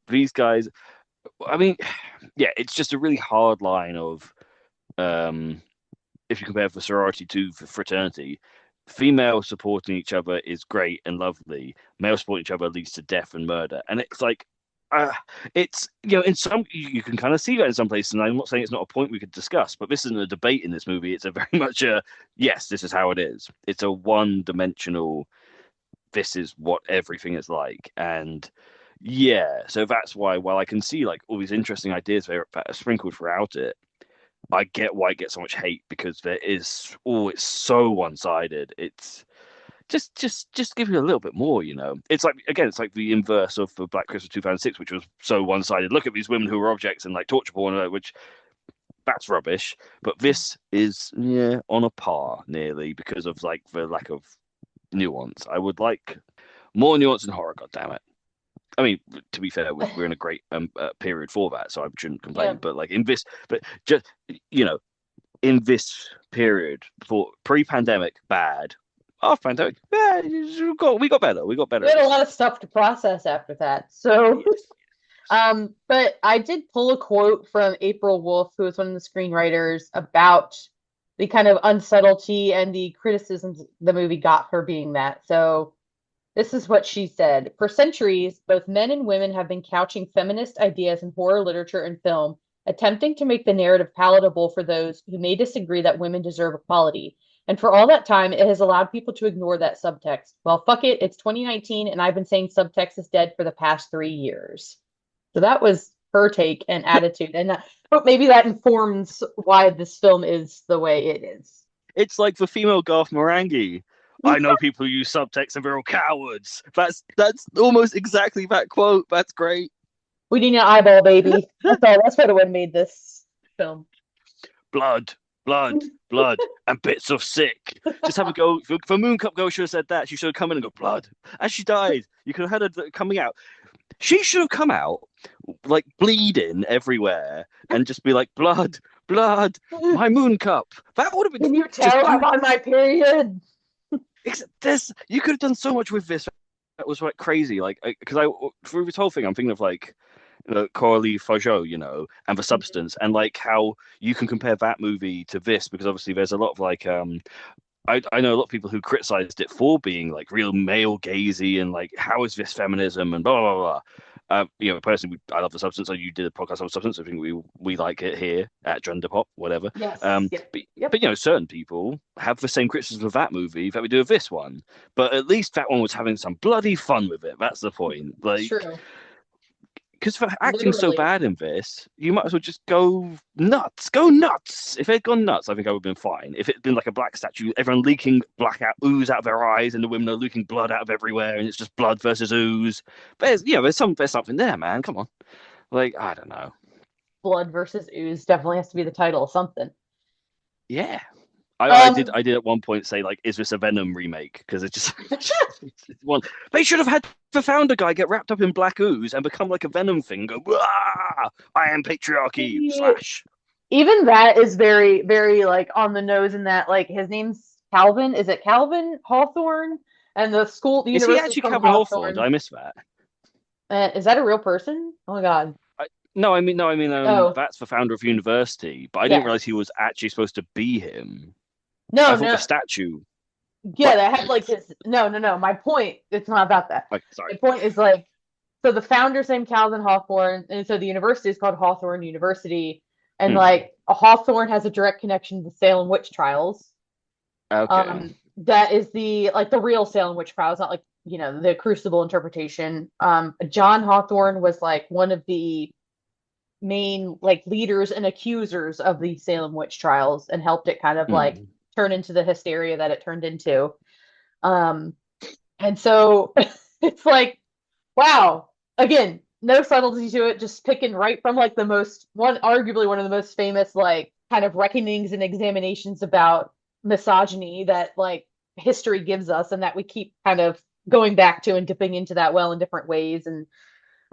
These guys, I mean, yeah, it's just a really hard line of um if you compare the sorority to the fraternity, female supporting each other is great and lovely. Male supporting each other leads to death and murder, and it's like, uh, it's in some you can kind of see that in some places. And I'm not saying it's not a point we could discuss, but this isn't a debate in this movie. It's a very much a yes, this is how it is. It's a one-dimensional. This is what everything is like, and yeah, so that's why. While I can see like all these interesting ideas that are sprinkled throughout it, I get why it gets so much hate because there is it's so one-sided. It's just give it a little bit more, It's like again, it's like the inverse of the Black Christmas 2006, which was so one-sided. Look at these women who are objects and like torture porn, which that's rubbish. But this is on a par nearly because of like the lack of nuance. I would like more nuance in horror. God damn it. I mean, to be fair, we're in a great period for that, so I shouldn't complain. Yeah. But like in this, but just in this period for pre-pandemic, bad. After pandemic, yeah, we got better. We got better. We had a lot of stuff to process after that. So, but I did pull a quote from April Wolf, who was one of the screenwriters, about the kind of unsubtlety and the criticisms the movie got for being that. So this is what she said. For centuries, both men and women have been couching feminist ideas in horror literature and film, attempting to make the narrative palatable for those who may disagree that women deserve equality. And for all that time, it has allowed people to ignore that subtext. Well, fuck it, it's 2019, and I've been saying subtext is dead for the past 3 years. So that was her take and attitude. And but maybe that informs why this film is the way it is. It's like the female Garth Marenghi. I know people who use subtext and they're all cowards. That's almost exactly that quote. That's great. We need an eyeball, baby. That's what would have made this film. Blood, and bits of sick. Just have a go. For Moon Cup Girl should have said that. She should have come in and go, blood. As she died, you could have had her coming out. She should have come out like bleeding everywhere and just be like, blood, my Moon Cup. That would have been. Can you tell I'm on my period? You could have done so much with this. That was like crazy. Like, because through this whole thing, I'm thinking of like Coralie Fajot, and The Substance, and like how you can compare that movie to this because obviously there's a lot of like I know a lot of people who criticized it for being like real male gazy and like how is this feminism and blah blah blah. Personally, I love The Substance. You did a podcast on Substance. I think we like it here at Drundapop, whatever. Yes. But certain people have the same criticism of that movie that we do of this one. But at least that one was having some bloody fun with it. That's the point. Like, true. Because for acting so bad in this, you might as well just go nuts. Go nuts. If it had gone nuts, I think I would have been fine. If it had been like a black statue, everyone leaking ooze out of their eyes, and the women are leaking blood out of everywhere, and it's just blood versus ooze. There's something there, man. Come on. Like, I don't know. Blood versus ooze definitely has to be the title of something. Yeah. I did at one point say like, is this a Venom remake? Because it just one. They should have had the founder guy get wrapped up in black ooze and become like a Venom thing. Go, I am patriarchy. / Even that is very, very like on the nose in that like his name's Calvin. Is it Calvin Hawthorne? And the university. Is he actually Calvin Hawthorne? Did I miss that? Is that a real person? Oh my god. No, I mean, that's the founder of the university, but I didn't realize he was actually supposed to be him. I thought the statue. Yeah, that had like his. No. My point. It's not about that. Sorry. The point is like, so the founder's name Calvin Hawthorne, and so the university is called Hawthorne University, and like a Hawthorne has a direct connection to Salem witch trials. Okay. That is the real Salem witch trials, not like the Crucible interpretation. John Hawthorne was like one of the main like leaders and accusers of the Salem witch trials and helped it kind of like turn into the hysteria that it turned into. And so it's like, wow, again, no subtlety to it, just picking right from like arguably one of the most famous like kind of reckonings and examinations about misogyny that like history gives us and that we keep kind of going back to and dipping into that well in different ways. And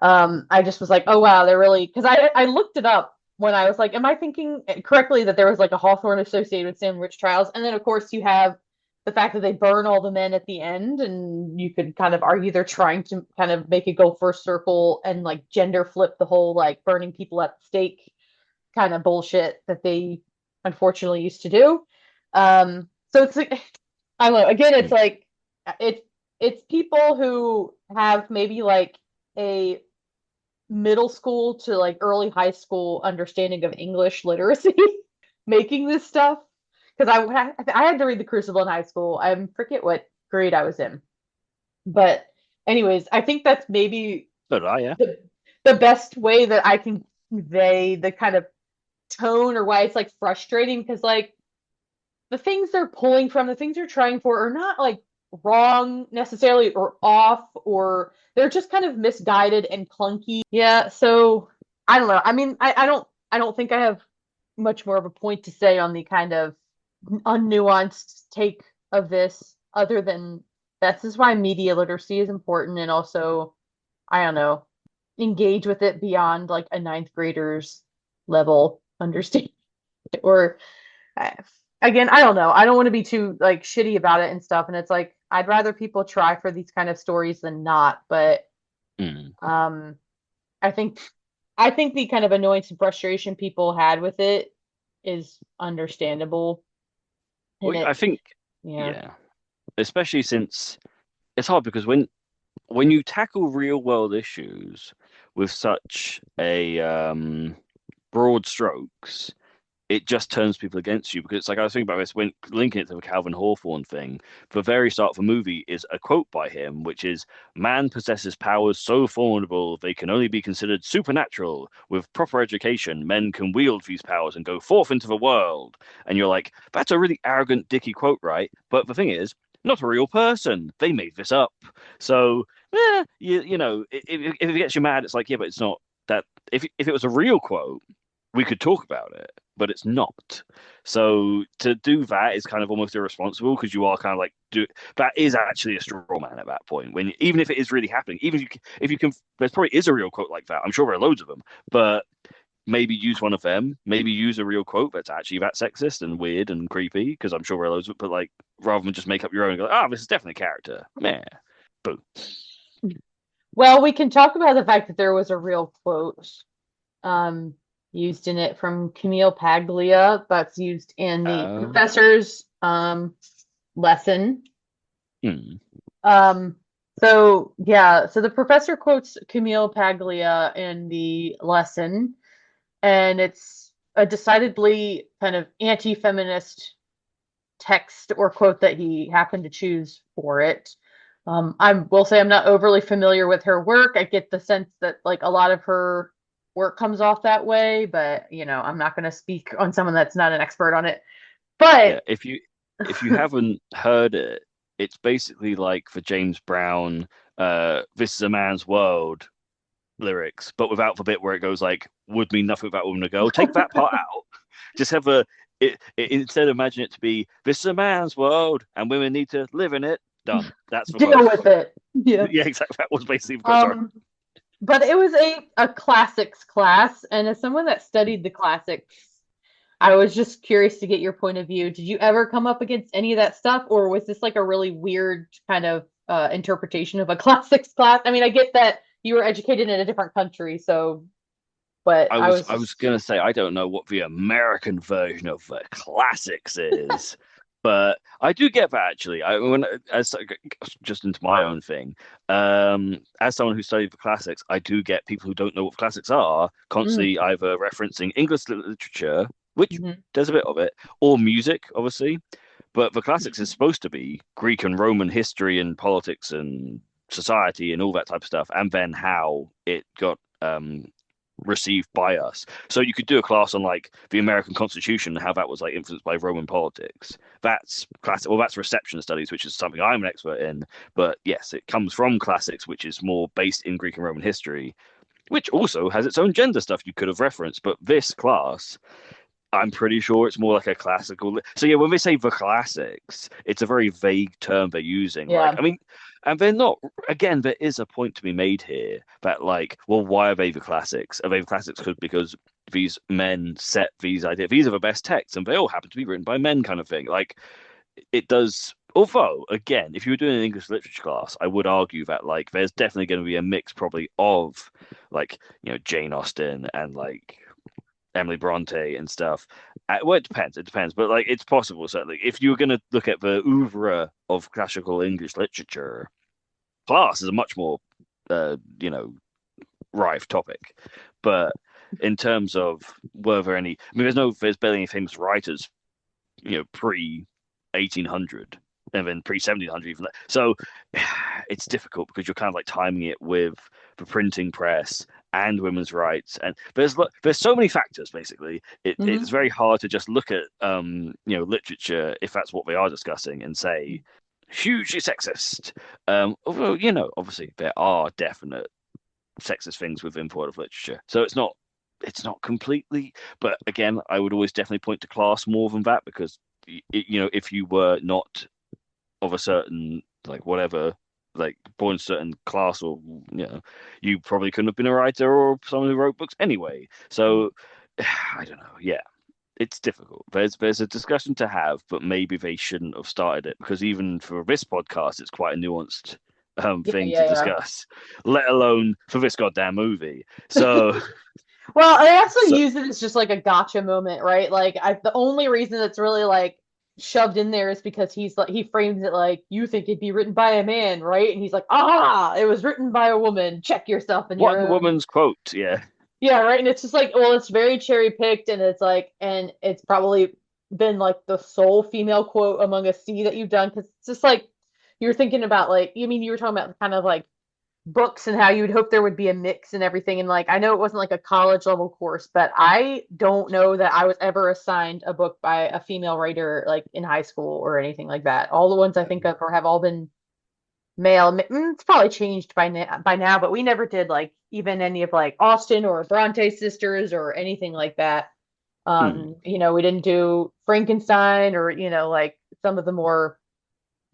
I just was like, oh wow, they're really, because I looked it up when I was like, am I thinking correctly that there was like a Hawthorne associated with Salem witch trials? And then of course you have the fact that they burn all the men at the end, and you could kind of argue they're trying to kind of make it go first circle and like gender flip the whole like burning people at the stake kind of bullshit that they unfortunately used to do. So it's like, I don't know. Again, it's Mm. like it's it's people who have maybe like a middle school to like early high school understanding of English literacy making this stuff. Because I had to read The Crucible in high school. I forget what grade I was in. But anyways, I think that's maybe So did I, yeah. the the best way that I can convey the kind of tone or why it's like frustrating because like the things they're pulling from, the things they're trying for are not like wrong necessarily or off or they're just kind of misguided and clunky. Yeah, so I don't know. I mean, I don't think I have much more of a point to say on the kind of unnuanced take of this other than this is why media literacy is important and also I don't know, engage with it beyond like a ninth grader's level understanding or I- again, I don't know. I don't want to be too like shitty about it and stuff. And it's like I'd rather people try for these kind of stories than not. But Mm. um, I think I think the kind of annoyance and frustration people had with it is understandable. And Well, I it, think, yeah, yeah, especially since it's hard because when you tackle real world issues with such a broad strokes, it just turns people against you because it's like I was thinking about this when linking it to the Calvin Hawthorne thing. The very start of the movie is a quote by him, which is, "Man possesses powers so formidable they can only be considered supernatural. With proper education, men can wield these powers and go forth into the world." And you're like, that's a really arrogant, dicky quote, right? But the thing is, not a real person. They made this up. So, you know, if it gets you mad, it's like, yeah, but it's not that. If it was a real quote, we could talk about it, but it's not. So to do that is kind of almost irresponsible because you are kind of like that is actually a straw man at that point. When even if it is really happening, even if you can, there probably is a real quote like that. I'm sure there are loads of them, but maybe use one of them. Maybe use a real quote that's actually that sexist and weird and creepy because I'm sure there are loads of. But like rather than just make up your own and go, oh, this is definitely a character. Yeah, boo. well, we can talk about the fact that there was a real quote um, used in it from Camille Paglia that's used in the Uh, professor's lesson. hmm. Um, so yeah, so the professor quotes Camille Paglia in the lesson, and it's a decidedly kind of anti-feminist text or quote that he happened to choose for it. I will say I'm not overly familiar with her work. I get the sense that like a lot of her work comes off that way, but you know, I'm not going to speak on someone that's not an expert on it. Yeah, But if you haven't heard it, it's basically like the James Brown "This is a Man's World" lyrics, but without the bit where it goes like "would mean nothing without a woman to go." Take that part out. Just have instead imagine it to be "This is a man's world and women need to live in it." Done. That's the deal quote. with it. Yeah. Yeah, exactly. That was basically the quote. Sorry. Um, but it was a classics class, and as someone that studied the classics, I was just curious to get your point of view. Did you ever come up against any of that stuff, or was this like a really weird kind of interpretation of a classics class? I mean, I get that you were educated in a different country, so, but I I was was I was just, gonna say I don't know what the American version of the classics is, but I do get that actually. I when as just into my own thing, as someone who studied the classics, I do get people who don't know what classics are mm, constantly either referencing English literature, which mhm. there's a bit of it, or music, obviously. But the classics is supposed to be Greek and Roman history and politics and society and all that type of stuff, and then how it got received by us. So you could do a class on like the American Constitution and how that was like influenced by Roman politics. That's classic. Well, that's reception studies, which is something I'm an expert in. But yes, it comes from classics, which is more based in Greek and Roman history, which also has its own gender stuff you could have referenced. But this class, I'm pretty sure it's more like a classical. So yeah, when they say the classics, it's a very vague term they're using. Like, Yeah, I mean, and they're not. Again, there is a point to be made here that, like, well, why are they the classics? Are they the classics because these men set these ideas? These are the best texts, and they all happen to be written by men, kind of thing. Like, it does. Although, again, if you were doing an English literature class, I would argue that like there's definitely going to be a mix, probably of like Jane Austen and like Emily Bronte and stuff. Well, it depends. It depends, but like it's possible. Certainly, if you're going to look at the oeuvre of classical English literature, class is a much more, you know, rife topic. But in terms of were there any, I mean, there's barely any famous writers, you know, pre 1800 and then pre 1700 even. So it's difficult because you're kind of like timing it with the printing press and women's rights, and there's so many factors. Basically, it's Hmm. very hard to just look at you know, literature, if that's what they are discussing, and say hugely sexist. Although, you know, obviously there are definite sexist things with import of literature. So it's not completely, but again, I would always definitely point to class more than that because you know, if you were not of a certain like whatever, like born a certain class, or you know, you probably couldn't have been a writer or someone who wrote books anyway. So I don't know. Yeah, it's difficult. There's a discussion to have, but maybe they shouldn't have started it because even for this podcast, it's quite a nuanced Yeah, thing to yeah, discuss, let alone for this goddamn movie. So, Well, I also so use it as just like a gotcha moment, right? Like the only reason that's really like shoved in there is because he's like he frames it like you think it'd be written by a man, right? And he's like, "Ah, it was written by a woman. Check yourself in your one own." woman's quote, yeah. Yeah, right. And it's just like, well, it's very cherry picked and it's like and it's probably been like the sole female quote among a sea that you've done because it's just like you're thinking about like you mean you were talking about kind of like books and how you would hope there would be a mix and everything. And like, I know it wasn't like a college level course, but I don't know that I was ever assigned a book by a female writer like in high school or anything like that. All the ones I think of or have all been male. It's probably changed by now, but we never did like even any of like Austen or Bronte sisters or anything like that. Hmm. We didn't do Frankenstein or, like some of the more,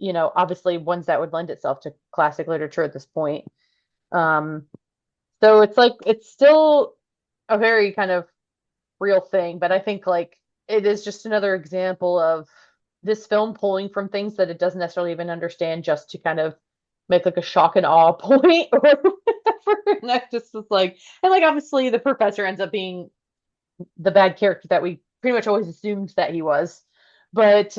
obviously ones that would lend itself to classic literature at this point. Um, so it's like it's still a very kind of real thing, but I think like it is just another example of this film pulling from things that it doesn't necessarily even understand just to kind of make like a shock and awe point or whatever. And I just was like, and like obviously the professor ends up being the bad character that we pretty much always assumed that he was. But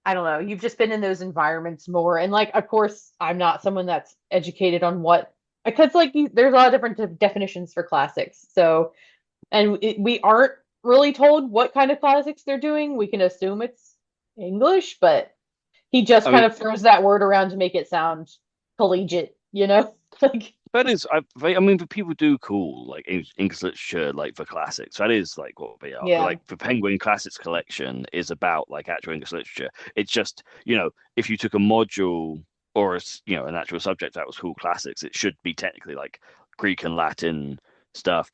I don't know. You've just been in those environments more. And like, of course, I'm not someone that's educated on what, because like there's a lot of different definitions for classics. So, and we aren't really told what kind of classics they're doing. We can assume it's English, but he just I kind mean, of throws that word around to make it sound collegiate, you know? Like, that is, I mean, but people do call like English literature like the classics. That is like what they are. yeah. Like the Penguin Classics collection is about like actual English literature. It's just, you know, if you took a module or you know, an actual subject that was called classics, it should be technically like Greek and Latin stuff.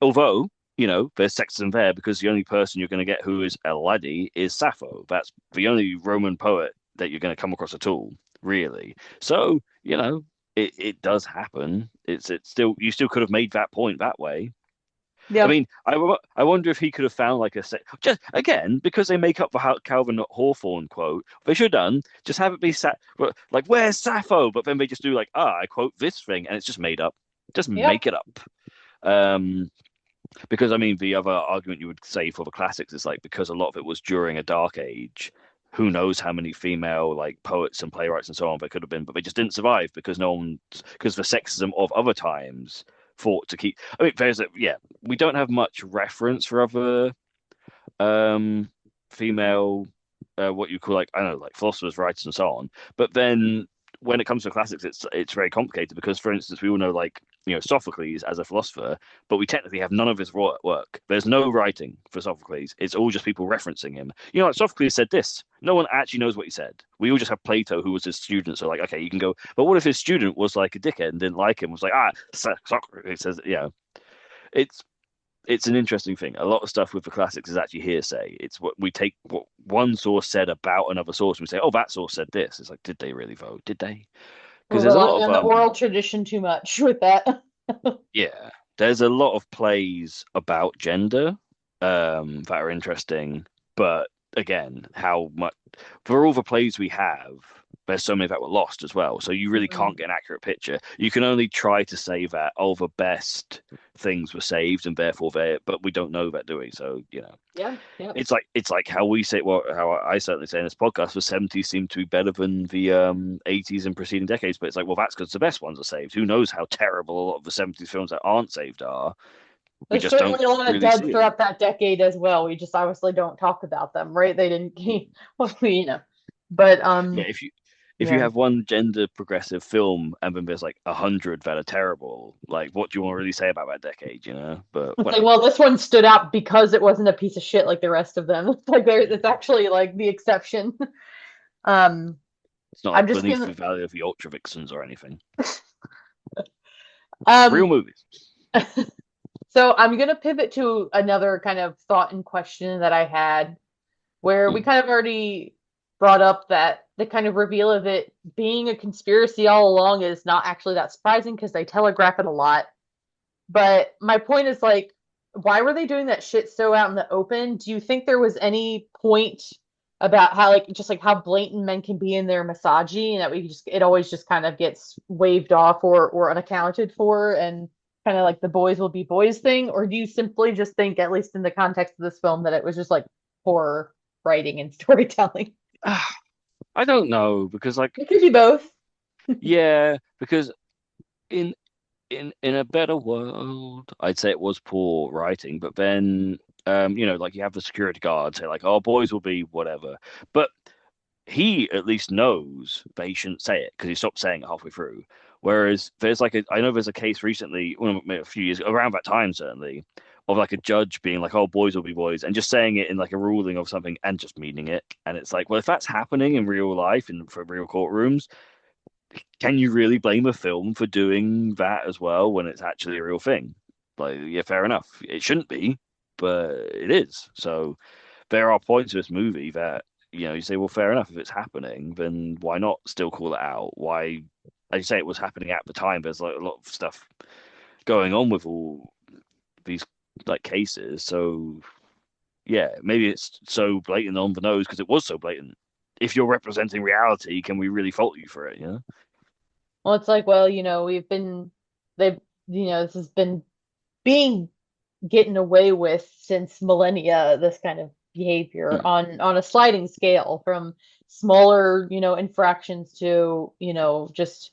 Although, you know, there's sexism there because the only person you're going to get who is a laddie is Sappho. That's the only Roman poet that you're going to come across at all, really. So, you know, it does happen. It's still, you still could have made that point that way. I Yeah. mean, I wonder if he could have found like a just again because they make up the Calvin Hawthorne quote. They should have done just have it be like where's Sappho, but then they just do like I quote this thing and it's just made up. Just Yep. make it up. Um, because I mean, the other argument you would say for the classics is like because a lot of it was during a dark age. Who knows how many female like poets and playwrights and so on there could have been, but they just didn't survive because no one, because the sexism of other times fought to keep. I mean, yeah, we don't have much reference for other um female what you call like I don't know like philosophers, writers, and so on. But then when it comes to classics, it's very complicated because, for instance, we all know like you know Sophocles as a philosopher, but we technically have none of his work. There's no writing for Sophocles. It's all just people referencing him. You know, like Sophocles said this. No one actually knows what he said. We all just have Plato, who was his student. So like, okay, you can go. But what if his student was like a dickhead and didn't like him? Was like, Socrates says, yeah. It's it's an interesting thing. A lot of stuff with the classics is actually hearsay. It's what we take what one source said about another source and we say, oh, that source said this. It's like, did they really vote? Did they? We're Because there's a lot relying of on the oral tradition too much with that. yeah, there's a lot of plays about gender that are interesting, but again, how much for all the plays we have, there's so many that were lost as well. So you really can't get an accurate picture. You can only try to say that all the best things were saved and therefore but we don't know that, do we? So, Yeah, yeah. it's like how we say, well, how I certainly say in this podcast, the 70s seem to be better than the 80s and preceding decades. But it's like, well, that's because the best ones are saved. Who knows how terrible a lot of the 70s films that aren't saved are? We There's just don't certainly a lot of really duds see it. throughout that decade as well. We just obviously don't talk about them, right? They didn't, well, But Yeah, if you yeah. have one gender progressive film and then there's like 100 that are terrible, like what do you want to really say about that decade, But It's like, whatever. well, this one stood out because it wasn't a piece of shit like the rest of them. It's like it's actually like the exception. Um, It's not I'm like just beneath the gonna value of the Ultra Vixens or anything. Real um movies. so I'm gonna pivot to another kind of thought and question that I had, where we Hmm. kind of already brought up that the kind of reveal of it being a conspiracy all along is not actually that surprising because they telegraph it a lot. But my point is like, why were they doing that shit so out in the open? Do you think there was any point about how like just like how blatant men can be in their misogyny and that we just it always just kind of gets waved off or unaccounted for and kind of like the boys will be boys thing? Or do you simply just think, at least in the context of this film, that it was just like poor writing and storytelling? I don't know because It could be both. yeah, because in in a better world, I'd say it was poor writing, but then like you have the security guard say like, "Oh, boys will be whatever," but he at least knows that he shouldn't say it because he stopped saying it halfway through. Whereas I know there's a case recently, well, maybe a few years around that time certainly, of like a judge being like, "Oh, boys will be boys," and just saying it in like a ruling of something and just meaning it. And it's like, well, if that's happening in real life in for real courtrooms, can you really blame a film for doing that as well when it's actually a real thing? Like, yeah, fair enough. It shouldn't be, but it is. So there are points of this movie that, you say, well, fair enough. If it's happening, then why not still call it out? Why, as you say, it was happening at the time. There's like a lot of stuff going on with all these like cases. So yeah, maybe it's so blatant on the nose because it was so blatant. If you're representing reality, can we really fault you for it? Well, it's like, well, they've, this has been being getting away with since millennia, this kind of behavior Hmm. on a sliding scale from smaller, infractions to, just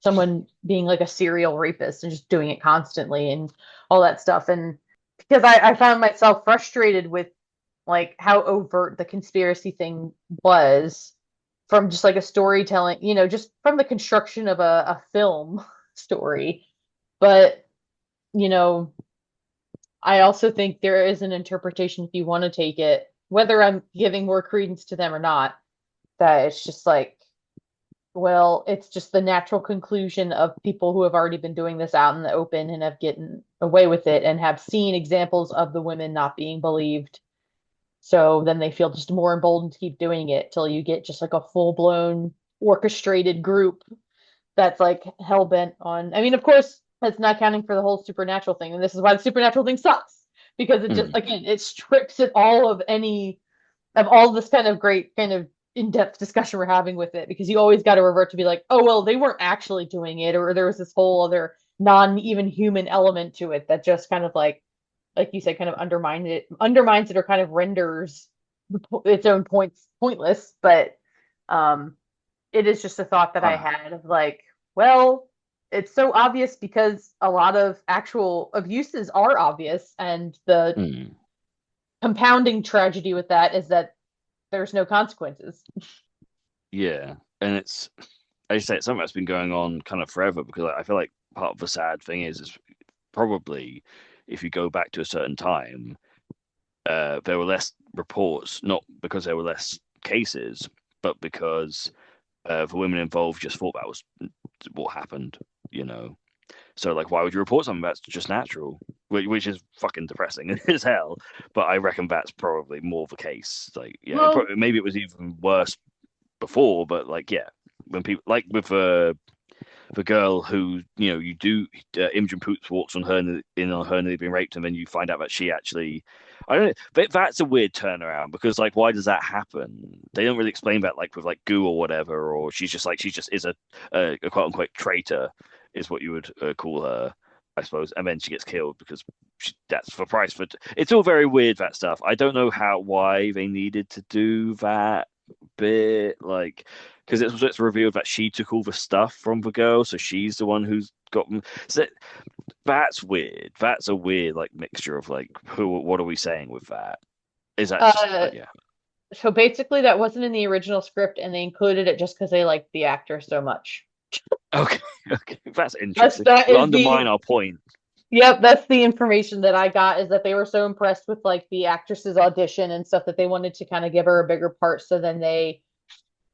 someone being like a serial rapist and just doing it constantly and all that stuff. And because I found myself frustrated with like how overt the conspiracy thing was from just like a storytelling, just from the construction of a film story. But, you know, I also think there is an interpretation if you want to take it, whether I'm giving more credence to them or not, that it's just like, well, it's just the natural conclusion of people who have already been doing this out in the open and have gotten away with it and have seen examples of the women not being believed. So then they feel just more emboldened to keep doing it till you get just like a full blown orchestrated group that's like hell bent on. I mean, of course, that's not counting for the whole supernatural thing, and this is why the supernatural thing sucks because it just Hmm. again it strips it all of any of all this kind of great kind of in-depth discussion we're having with it because you always got to revert to be like, oh well, they weren't actually doing it, or there was this whole other non-even human element to it that just kind of like you said, kind of undermines it, or kind of renders its own points pointless. But um, it is just a thought that I Ah, had of like, well, it's so obvious because a lot of actual abuses are obvious, and the hmm. compounding tragedy with that is that there's no consequences. Yeah, and it's, as you say, it's something that's been going on kind of forever because I feel like part of the sad thing is probably if you go back to a certain time, there were less reports, not because there were less cases, but because the women involved just thought that was what happened, you know. So like, why would you report something that's just natural, which is fucking depressing as hell. But I reckon that's probably more the case. Like, yeah, Well, maybe it was even worse before, but like, yeah, when people like with the girl who you do Imogen Poots walks on her in on her and they've been raped, and then you find out that she actually, I don't know, but that's a weird turnaround because like why does that happen? They don't really explain that like with like goo or whatever, or she just is a quote unquote traitor is what you would call her, I suppose, and then she gets killed because that's for price. But it's all very weird, that stuff. I don't know why they needed to do that bit, like because it's revealed that she took all the stuff from the girl, so she's the one who's got them. So that's weird. That's a weird like mixture of like what are we saying with that? Is that just Uh, yeah? so basically, that wasn't in the original script, and they included it just because they liked the actor so much. Okay, okay, that's That's interesting. that Will is undermine the our point. Yep, that's the information that I got is that they were so impressed with like the actress's audition and stuff that they wanted to kind of give her a bigger part. So then they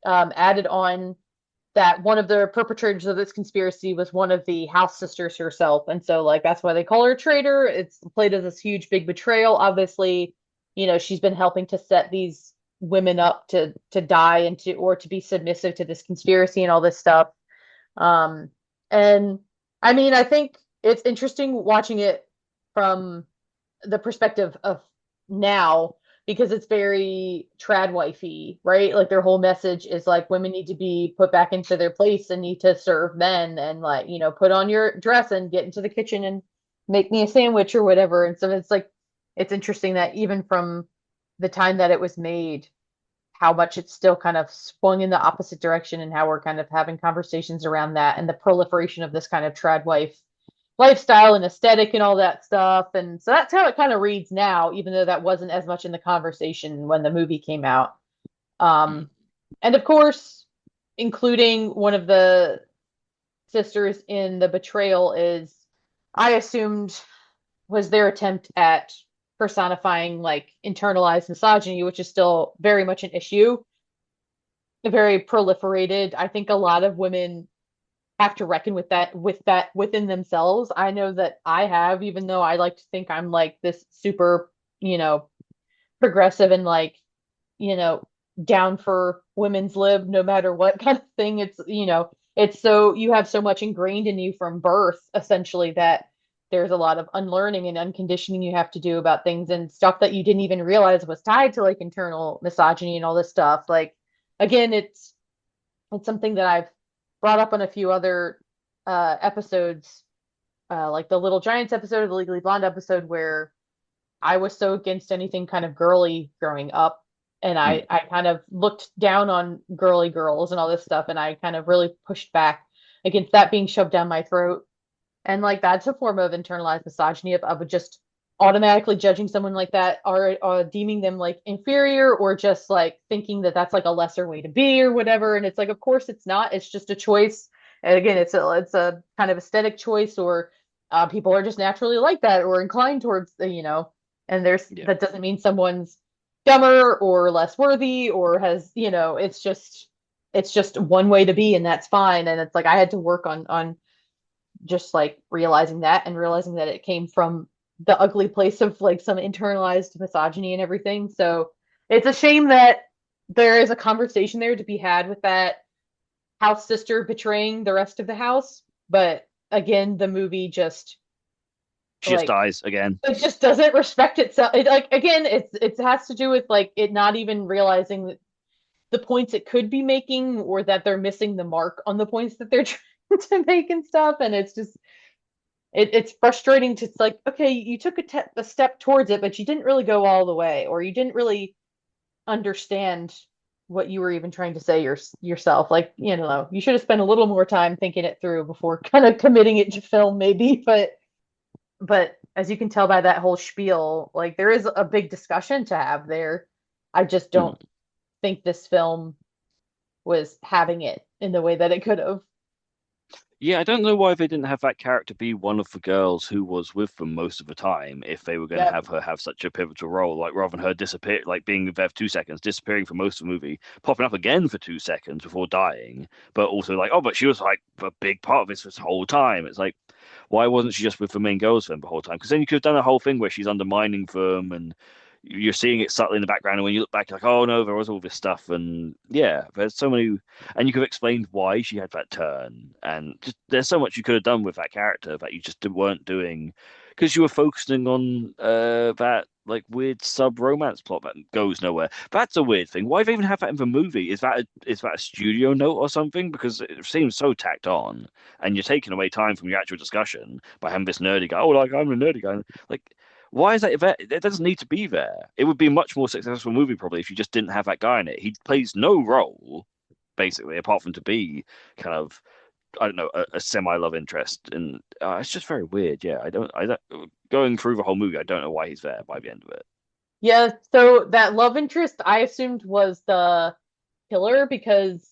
added on that one of the perpetrators of this conspiracy was one of the house sisters herself. And so like that's why they call her a traitor. It's played as this huge big betrayal. Obviously, she's been helping to set these women up to die and to be submissive to this conspiracy and all this stuff. And I mean, I think it's interesting watching it from the perspective of now because it's very trad wifey, right? Like their whole message is like women need to be put back into their place and need to serve men and like, put on your dress and get into the kitchen and make me a sandwich or whatever. And so it's like it's interesting that even from the time that it was made, how much it's still kind of swung in the opposite direction and how we're kind of having conversations around that and the proliferation of this kind of trad wife lifestyle and aesthetic and all that stuff. And so that's how it kind of reads now, even though that wasn't as much in the conversation when the movie came out. Mm. And of course, including one of the sisters in the betrayal is, I assumed, was their attempt at personifying like internalized misogyny, which is still very much an issue, very proliferated. I think a lot of women have to reckon with that within themselves. I know that I have, even though I like to think I'm like this super, progressive and like, you know, down for women's lib no matter what kind of thing. It's so you have so much ingrained in you from birth, essentially, that there's a lot of unlearning and unconditioning you have to do about things and stuff that you didn't even realize was tied to like internal misogyny and all this stuff. Like again, it's something that I've brought up on a few other episodes, like the Little Giants episode, the Legally Blonde episode, where I was so against anything kind of girly growing up. And Mm. I kind of looked down on girly girls and all this stuff. And I kind of really pushed back against that being shoved down my throat. And like that's a form of internalized misogyny of just automatically judging someone like that or deeming them like inferior or just like thinking that that's like a lesser way to be or whatever. And it's like, of course it's not. It's just a choice. And again, it's a kind of aesthetic choice or people are just naturally like that or inclined towards and Yeah. that doesn't mean someone's dumber or less worthy or has, it's just one way to be and that's fine. And it's like I had to work on just like realizing that and realizing that it came from the ugly place of like some internalized misogyny and everything. So it's a shame that there is a conversation there to be had with that house sister betraying the rest of the house. But again, the movie just She just like dies again. it just doesn't respect itself. It like again, it has to do with like it not even realizing that the points it could be making or that they're missing the mark on the points that they're trying to make and stuff. And it's just it's frustrating to it's like, okay, you took a step towards it, but you didn't really go all the way, or you didn't really understand what you were even trying to say yourself. Like, you should have spent a little more time thinking it through before kind of committing it to film, maybe. But as you can tell by that whole spiel, like there is a big discussion to have there. I just Mm. don't think this film was having it in the way that it could have. Yeah, I don't know why they didn't have that character be one of the girls who was with them most of the time if they were going to Yep. have her have such a pivotal role, like rather than her disappear, like being there for 2 seconds, disappearing for most of the movie, popping up again for 2 seconds before dying, but also like, oh, but she was like a big part of this whole time. It's like, why wasn't she just with the main girls then the whole time? Because then you could have done a whole thing where she's undermining them and you're seeing it subtly in the background, and when you look back, you're like, oh no, there was all this stuff, and yeah, there's so many, and you could have explained why she had that turn, and just there's so much you could have done with that character that you just weren't doing because you were focusing on that like weird sub romance plot that goes nowhere. That's a weird thing. Why they even have that in the movie? Is that a studio note or something? Because it seems so tacked on, and you're taking away time from your actual discussion by having this nerdy guy. Oh, like I'm a nerdy guy. Like, why is that there? It doesn't need to be there. It would be a much more successful movie probably if you just didn't have that guy in it. He plays no role, basically, apart from to be kind of, I don't know, a semi love interest, and it's just very weird. Yeah, I don't. Going through the whole movie, I don't know why he's there by the end of it. Yeah, so that love interest I assumed was the killer because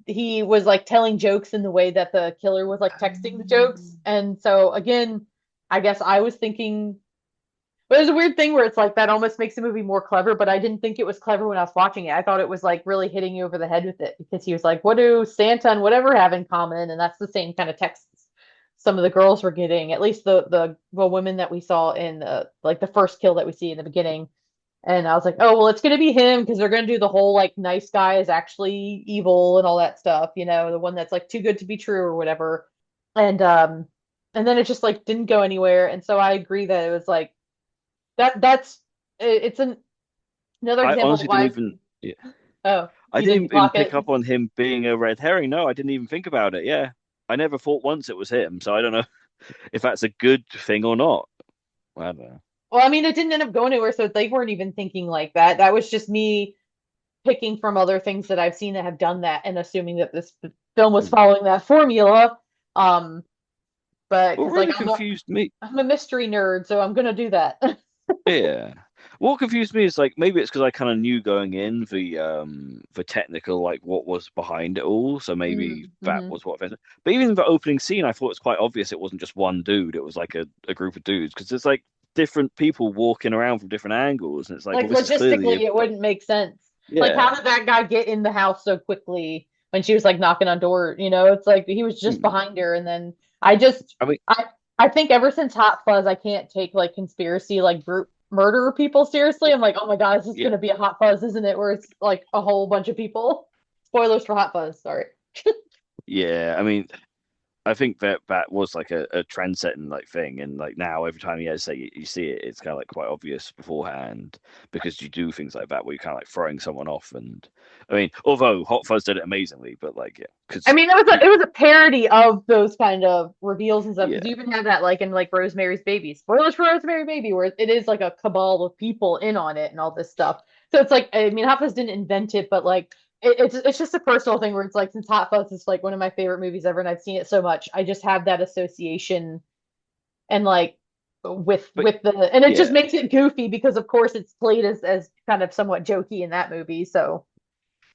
he was like telling jokes in the way that the killer was like texting the jokes. And so again, I guess I was thinking, but there's a weird thing where it's like that almost makes the movie more clever, but I didn't think it was clever when I was watching it. I thought it was like really hitting you over the head with it because he was like, what do Santa and whatever have in common? And that's the same kind of texts some of the girls were getting, at least the women that we saw in like the first kill that we see in the beginning. And I was like, oh, well, it's going to be him because they're going to do the whole like nice guy is actually evil and all that stuff, the one that's like too good to be true or whatever. And then it just like didn't go anywhere. And so I agree that it was like that's it's another I example of honestly didn't why. even. Yeah. Oh, I you didn't didn't even block pick it. up on him being a red herring. No, I didn't even think about it. Yeah, I never thought once it was him. So I don't know if that's a good thing or not. I don't know. Well, I mean, it didn't end up going anywhere, so they weren't even thinking like that. That was just me picking from other things that I've seen that have done that and assuming that this film was Hmm. following that formula. Um, but What because like really confused me, I'm a mystery nerd, so I'm gonna do that. yeah. What confused me is like maybe it's because I kind of knew going in the technical like what was behind it all, so maybe that Mm-hmm. was what. But even the opening scene, I thought it was quite obvious it wasn't just one dude; it was like a group of dudes because it's like different people walking around from different angles, and it's like, Like well, this is clearly logistically, it wouldn't make sense. Like, how yeah. did that guy get in the house so quickly when she was like knocking on door? It's like he was just Hmm. behind her, and then I just I mean, I I think ever since Hot Fuzz, I can't take like conspiracy like group murder people seriously. I'm like, oh my God, this is yeah, gonna be a Hot Fuzz, isn't it? Where it's like a whole bunch of people. Spoilers for Hot Fuzz, sorry. yeah. I mean, I think that that was like a trend-setting like thing, and like now every time you say you see it, it's kind of like quite obvious beforehand because you do things like that where you're kind of like throwing someone off. And I mean, although Hot Fuzz did it amazingly, but like yeah, I because mean, it was a parody of those kind of reveals and stuff. yeah, Because you even have that like in like Rosemary's Baby. Spoilers for Rosemary Baby, where it is like a cabal of people in on it and all this stuff. So it's like, I mean, Hot Fuzz didn't invent it, but like it's just a personal thing where it's like since Hot Fuzz is like one of my favorite movies ever, and I've seen it so much, I just have that association and like but with the and it just yeah. makes it goofy because of course it's played as kind of somewhat jokey in that movie. So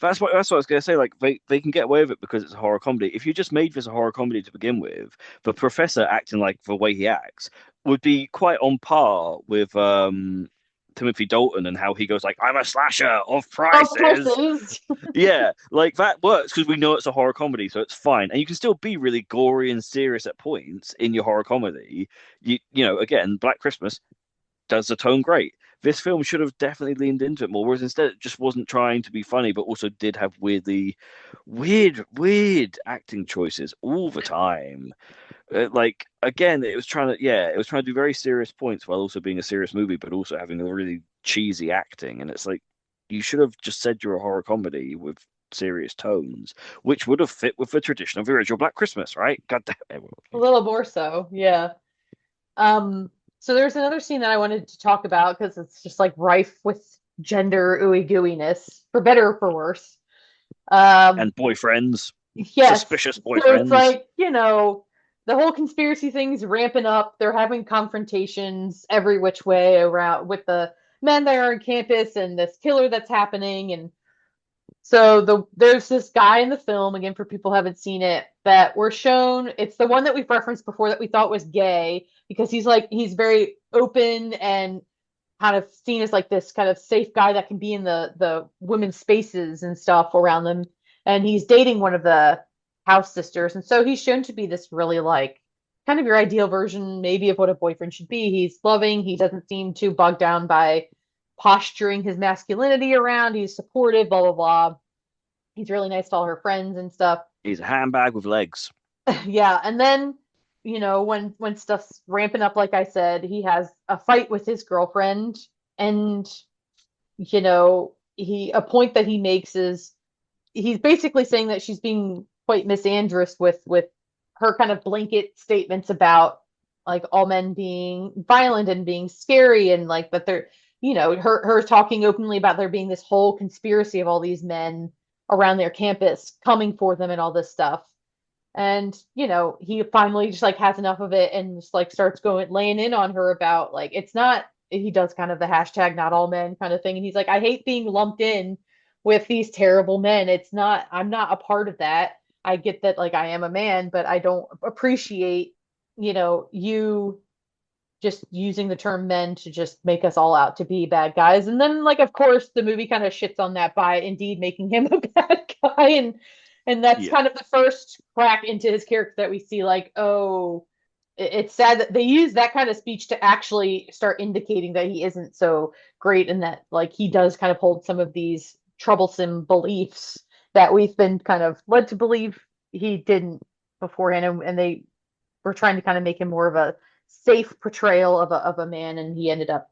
That's what I was gonna say. Like they can get away with it because it's a horror comedy. If you just made this a horror comedy to begin with, the professor acting like the way he acts would be quite on par with Timothy Dalton and how he goes like, "I'm a slasher of of prices." course. Yeah, like that works because we know it's a horror comedy, so it's fine. And you can still be really gory and serious at points in your horror comedy. You know, again, Black Christmas does the tone great. This film should have definitely leaned into it more, whereas instead it just wasn't trying to be funny, but also did have weird acting choices all the time. Like again, it was trying to, yeah, it was trying to do very serious points while also being a serious movie, but also having a really cheesy acting. And it's like you should have just said you're a horror comedy with serious tones, which would have fit with the tradition of the original Black Christmas, right? God damn it. A little more so, yeah. So there's another scene that I wanted to talk about because it's just like rife with gender ooey gooiness, for better or for worse. Um, And boyfriends, yes. suspicious So it's boyfriends. like, the whole conspiracy thing's ramping up. They're having confrontations every which way around with the men that are on campus and this killer that's happening. And so there's this guy in the film, again, for people who haven't seen it, that we're shown. It's the one that we've referenced before that we thought was gay because he's very open and kind of seen as like this kind of safe guy that can be in the women's spaces and stuff around them. And he's dating one of the house sisters. And so he's shown to be this really like kind of your ideal version maybe of what a boyfriend should be. He's loving, he doesn't seem too bogged down by posturing his masculinity around. He's supportive, blah blah blah. He's really nice to all her friends and stuff. He's a handbag with legs. Yeah, and then when stuff's ramping up, like I said, he has a fight with his girlfriend, and he a point that he makes is he's basically saying that she's being quite misandrous with her kind of blanket statements about like all men being violent and being scary, and like that they're her talking openly about there being this whole conspiracy of all these men around their campus coming for them and all this stuff. And he finally just like has enough of it and just like starts going laying in on her about like it's not he does kind of the hashtag not all men kind of thing, and he's like, I hate being lumped in with these terrible men. It's not, I'm not a part of that. I get that like I am a man, but I don't appreciate you just using the term men to just make us all out to be bad guys. And then like of course the movie kind of shits on that by indeed making him a bad guy, and that's Yeah. kind of the first crack into his character that we see like, oh, it's sad that they use that kind of speech to actually start indicating that he isn't so great, and that like he does kind of hold some of these troublesome beliefs that we've been kind of led to believe he didn't beforehand, and they were trying to kind of make him more of a safe portrayal of a man, and he ended up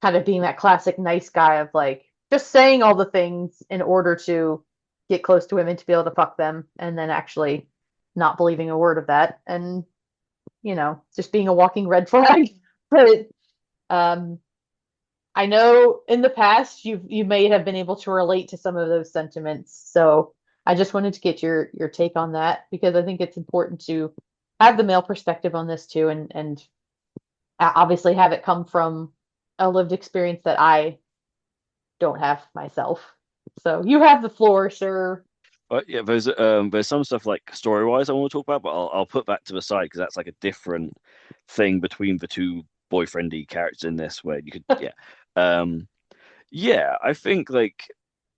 kind of being that classic nice guy of like just saying all the things in order to get close to women to be able to fuck them, and then actually not believing a word of that, and just being a walking red flag. But I know in the past you may have been able to relate to some of those sentiments. So I just wanted to get your take on that, because I think it's important to have the male perspective on this too, and obviously have it come from a lived experience that I don't have myself. So you have the floor, sir. Yeah, there's some stuff like story wise I want to talk about, but I'll put that to the side because that's like a different thing between the two boyfriendy characters in this where you could um yeah, I think like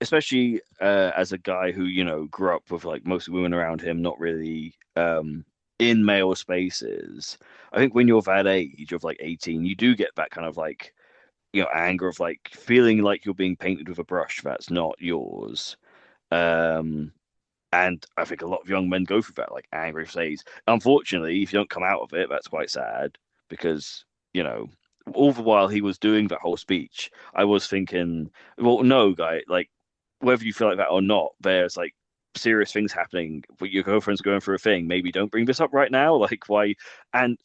especially as a guy who grew up with like most women around him not really in male spaces. I think when you're that age of like 18 you do get that kind of like anger of like feeling like you're being painted with a brush that's not yours. um and I think a lot of young men go through that, like angry phase. Unfortunately, if you don't come out of it, that's quite sad because, you know, all the while he was doing that whole speech, I was thinking, well, no, guy, like, whether you feel like that or not, there's like serious things happening. But your girlfriend's going through a thing. Maybe don't bring this up right now. Like, why? And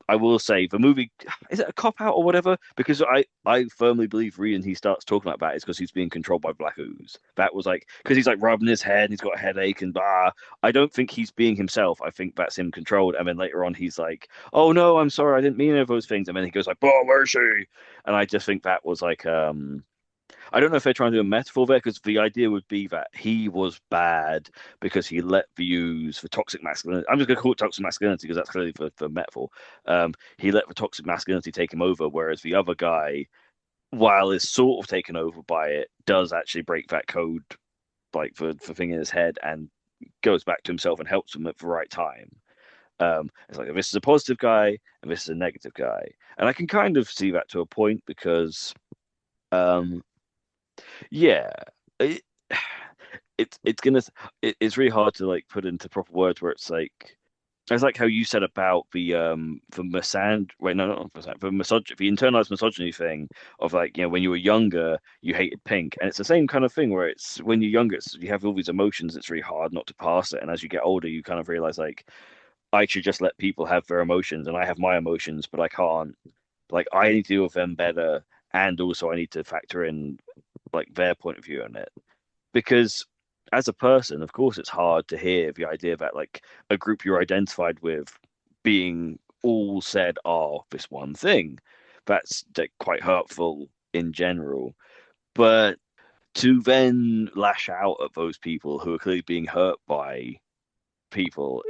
I will say the movie is it a cop out or whatever? Because I firmly believe the reason he starts talking about that is because he's being controlled by Black Ooze. That was like because he's like rubbing his head and he's got a headache and blah. I don't think he's being himself. I think that's him controlled. And then later on he's like, "Oh no, I'm sorry, I didn't mean any of those things." And then he goes like, "Oh, where is she?" And I just think that was like I don't know if they're trying to do a metaphor there because the idea would be that he was bad because he let the use for toxic masculinity. I'm just going to call it toxic masculinity because that's clearly for metaphor. He let the toxic masculinity take him over, whereas the other guy, while is sort of taken over by it, does actually break that code, like for thing in his head, and goes back to himself and helps him at the right time. It's like this is a positive guy and this is a negative guy, and I can kind of see that to a point because. Um, Yeah, it, it's gonna it's really hard to like put into proper words where it's like how you said about the misand wait no not misand the the internalized misogyny thing of like when you were younger you hated pink, and it's the same kind of thing where it's when you're younger you have all these emotions, it's really hard not to pass it, and as you get older you kind of realize like I should just let people have their emotions and I have my emotions but I can't, like I need to deal with them better, and also I need to factor in like their point of view on it because as a person of course it's hard to hear the idea that like a group you're identified with being all said are this one thing that's like, quite hurtful in general, but to then lash out at those people who are clearly being hurt by people,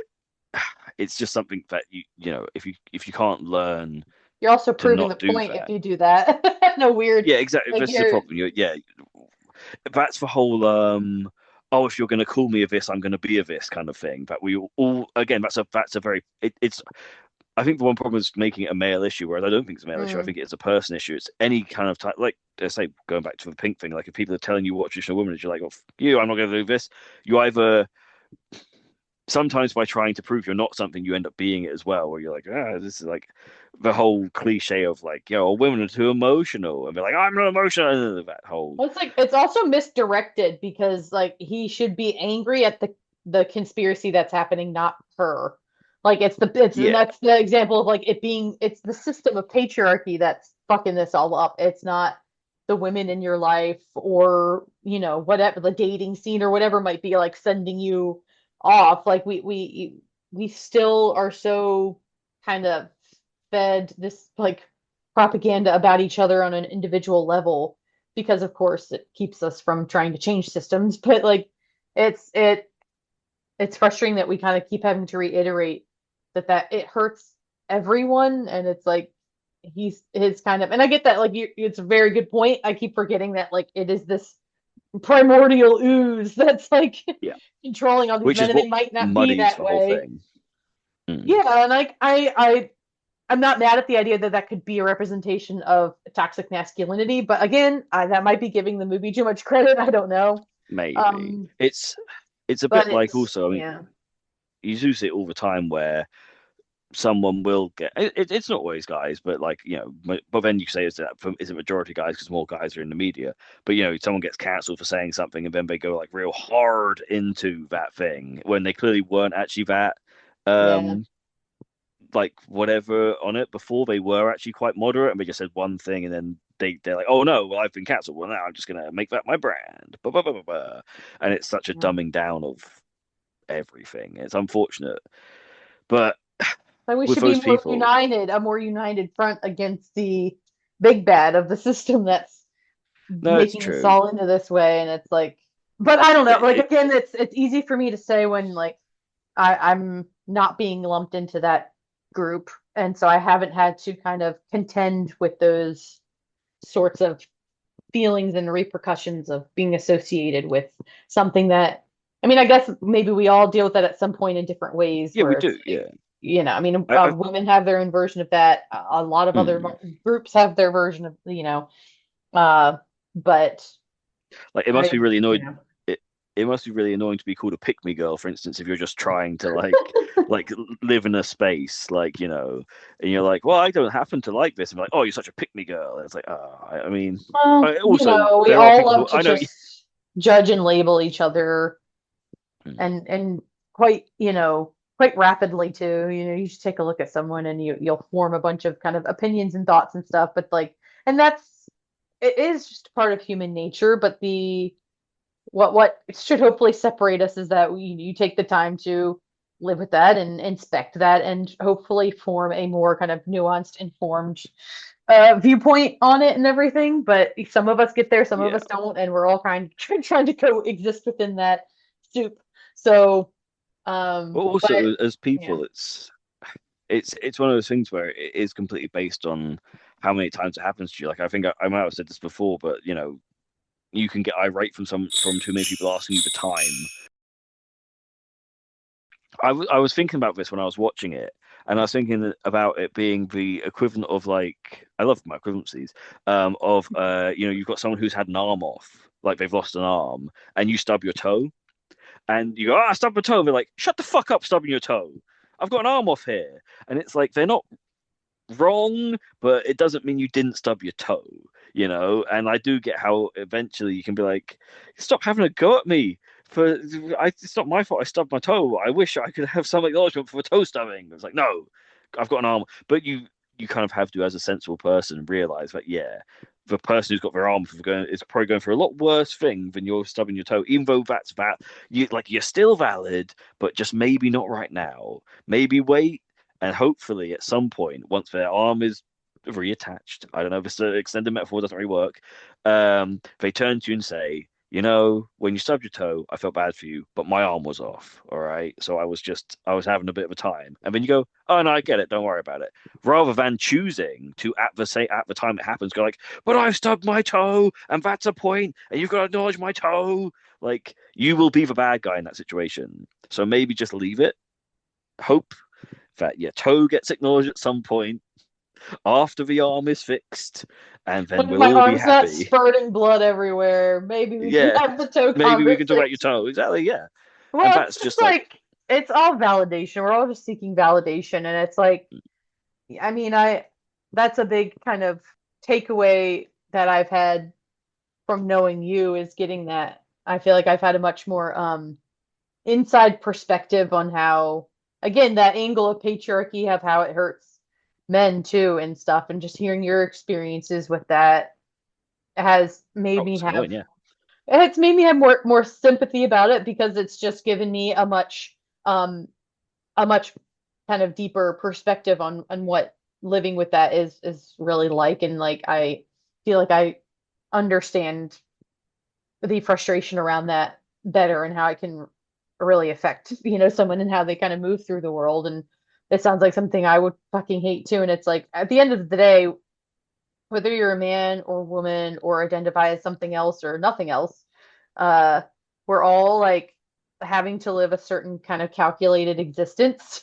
it's just something that if you can't learn You're also to proving not the do point if that. you do that. No weird, Yeah, exactly, like this is the you're problem. Yeah, that's the whole oh if you're going to call me a this I'm going to be a this kind of thing that we all again that's a very it's I think the one problem is making it a male issue, whereas I don't think it's a male issue. I Mm, think it's a person issue. It's any kind of type, like I say, going back to the pink thing. Like if people are telling you what traditional woman is, you're like, "Oh, you, I'm not going to do this." You either sometimes by trying to prove you're not something, you end up being it as well. Where you're like, this is like the whole cliche of like, women are too emotional, and they're like, I'm not emotional. That whole well, it's like it's also misdirected because like he should be angry at the conspiracy that's happening, not her. Like it's and yeah, that's the example of like it being it's the system of patriarchy that's fucking this all up. It's not the women in your life or whatever the dating scene or whatever might be like sending you off. Like we still are so kind of fed this like propaganda about each other on an individual level because of course it keeps us from trying to change systems, but like it's it it's frustrating that we kind of keep having to reiterate that it hurts everyone, and it's like he's his kind of, and I get that like it's a very good point. I keep forgetting that like it is this primordial ooze that's like yeah, controlling all these which men, is and what it might not be muddies that the whole way. thing. Mm. Yeah, and like I'm not mad at the idea that that could be a representation of toxic masculinity, but again, that might be giving the movie too much credit. I don't know. Maybe Um, it's a but bit like it's also. I mean, yeah, you do see it all the time where someone will get it's not always guys, but like but then you say is a majority guys because more guys are in the media, but someone gets cancelled for saying something and then they go like real hard into that thing when they clearly weren't actually that yeah. um like whatever on it before. They were actually quite moderate and they just said one thing and then they're like, oh no, well I've been cancelled, well now I'm just gonna make that my brand, blah, blah, blah, blah, blah. And it's such a Yeah. dumbing down of everything. It's unfortunate, but So we with should be those more people. united, a more united front against the big bad of the system that's No, it's making us true. all into this way. And it's like, but I don't know. It, Like it, again, it's easy for me to say when like I'm not being lumped into that group, and so I haven't had to kind of contend with those sorts of feelings and repercussions of being associated with something that, I mean, I guess maybe we all deal with that at some point in different ways yeah, where we it's do. like, Yeah, I mean, I women have their own version of that. A lot of other mm. groups have their version of, uh, but Like it must be I, really you annoyed. know, It it must be really annoying to be called a pick me girl, for instance, if you're just trying to like live in a space, and you're like, well, I don't happen to like this, and like, oh, you're such a pick me girl. And it's like, I mean, well, also we there are all people love who to I know. just judge and label each other Mm. and quite quite rapidly too. You just take a look at someone and you'll form a bunch of kind of opinions and thoughts and stuff, but like, and that's, it is just part of human nature, but the what should hopefully separate us is that you take the time to live with that and inspect that and hopefully form a more kind of nuanced, informed viewpoint on it and everything. But some of us get there, some of Yeah. us don't, and we're all trying to coexist within that soup. So, But but also as yeah, people, it's one of those things where it is completely based on how many times it happens to you. Like I think I might have said this before, but you can get irate from too many people asking you the time. I was thinking about this when I was watching it, and I was thinking about it being the equivalent of like I love my equivalencies of you've got someone who's had an arm off, like they've lost an arm, and you stub your toe, and you go, I stubbed my toe, and they're like, shut the fuck up, stubbing your toe. I've got an arm off here, and it's like they're not wrong, but it doesn't mean you didn't stub your toe. And I do get how eventually you can be like, stop having a go at me. It's not my fault. I stubbed my toe. I wish I could have some acknowledgement for toe stubbing. It's like, no, I've got an arm, but you kind of have to, as a sensible person, realize that the person who's got their arm is probably going through a lot worse thing than you're stubbing your toe. Even though you're still valid, but just maybe not right now. Maybe wait, and hopefully, at some point, once their arm is reattached, I don't know if it's an extended metaphor, doesn't really work. They turn to you and say, when you stubbed your toe, I felt bad for you, but my arm was off. All right. So I was having a bit of a time. And then you go, oh, no, I get it. Don't worry about it. Rather than choosing to, at the time it happens, go like, but I've stubbed my toe and that's a point and you've got to acknowledge my toe. Like, you will be the bad guy in that situation. So maybe just leave it. Hope that your toe gets acknowledged at some point after the arm is fixed, and then When we'll my all be arm's not happy. spurting blood everywhere, maybe we can Yeah, have the toe maybe we can talk about your conversation. toe. Exactly, yeah. And Well, it's that's just just like, like it's all validation. We're all just seeking validation, and it's like, I mean, I that's a big kind of takeaway that I've had from knowing you is getting that. I feel like I've had a much more inside perspective on how, again, that angle of patriarchy of how it hurts men too and stuff, and just hearing your experiences with that has made oh, me it's have annoying, yeah. it's made me have more sympathy about it because it's just given me um a much kind of deeper perspective on what living with that is really like, and like I feel like I understand the frustration around that better and how it can really affect someone and how they kind of move through the world. And it sounds like something I would fucking hate too. And it's like at the end of the day, whether you're a man or woman or identify as something else or nothing else, uh, we're all like having to live a certain kind of calculated existence.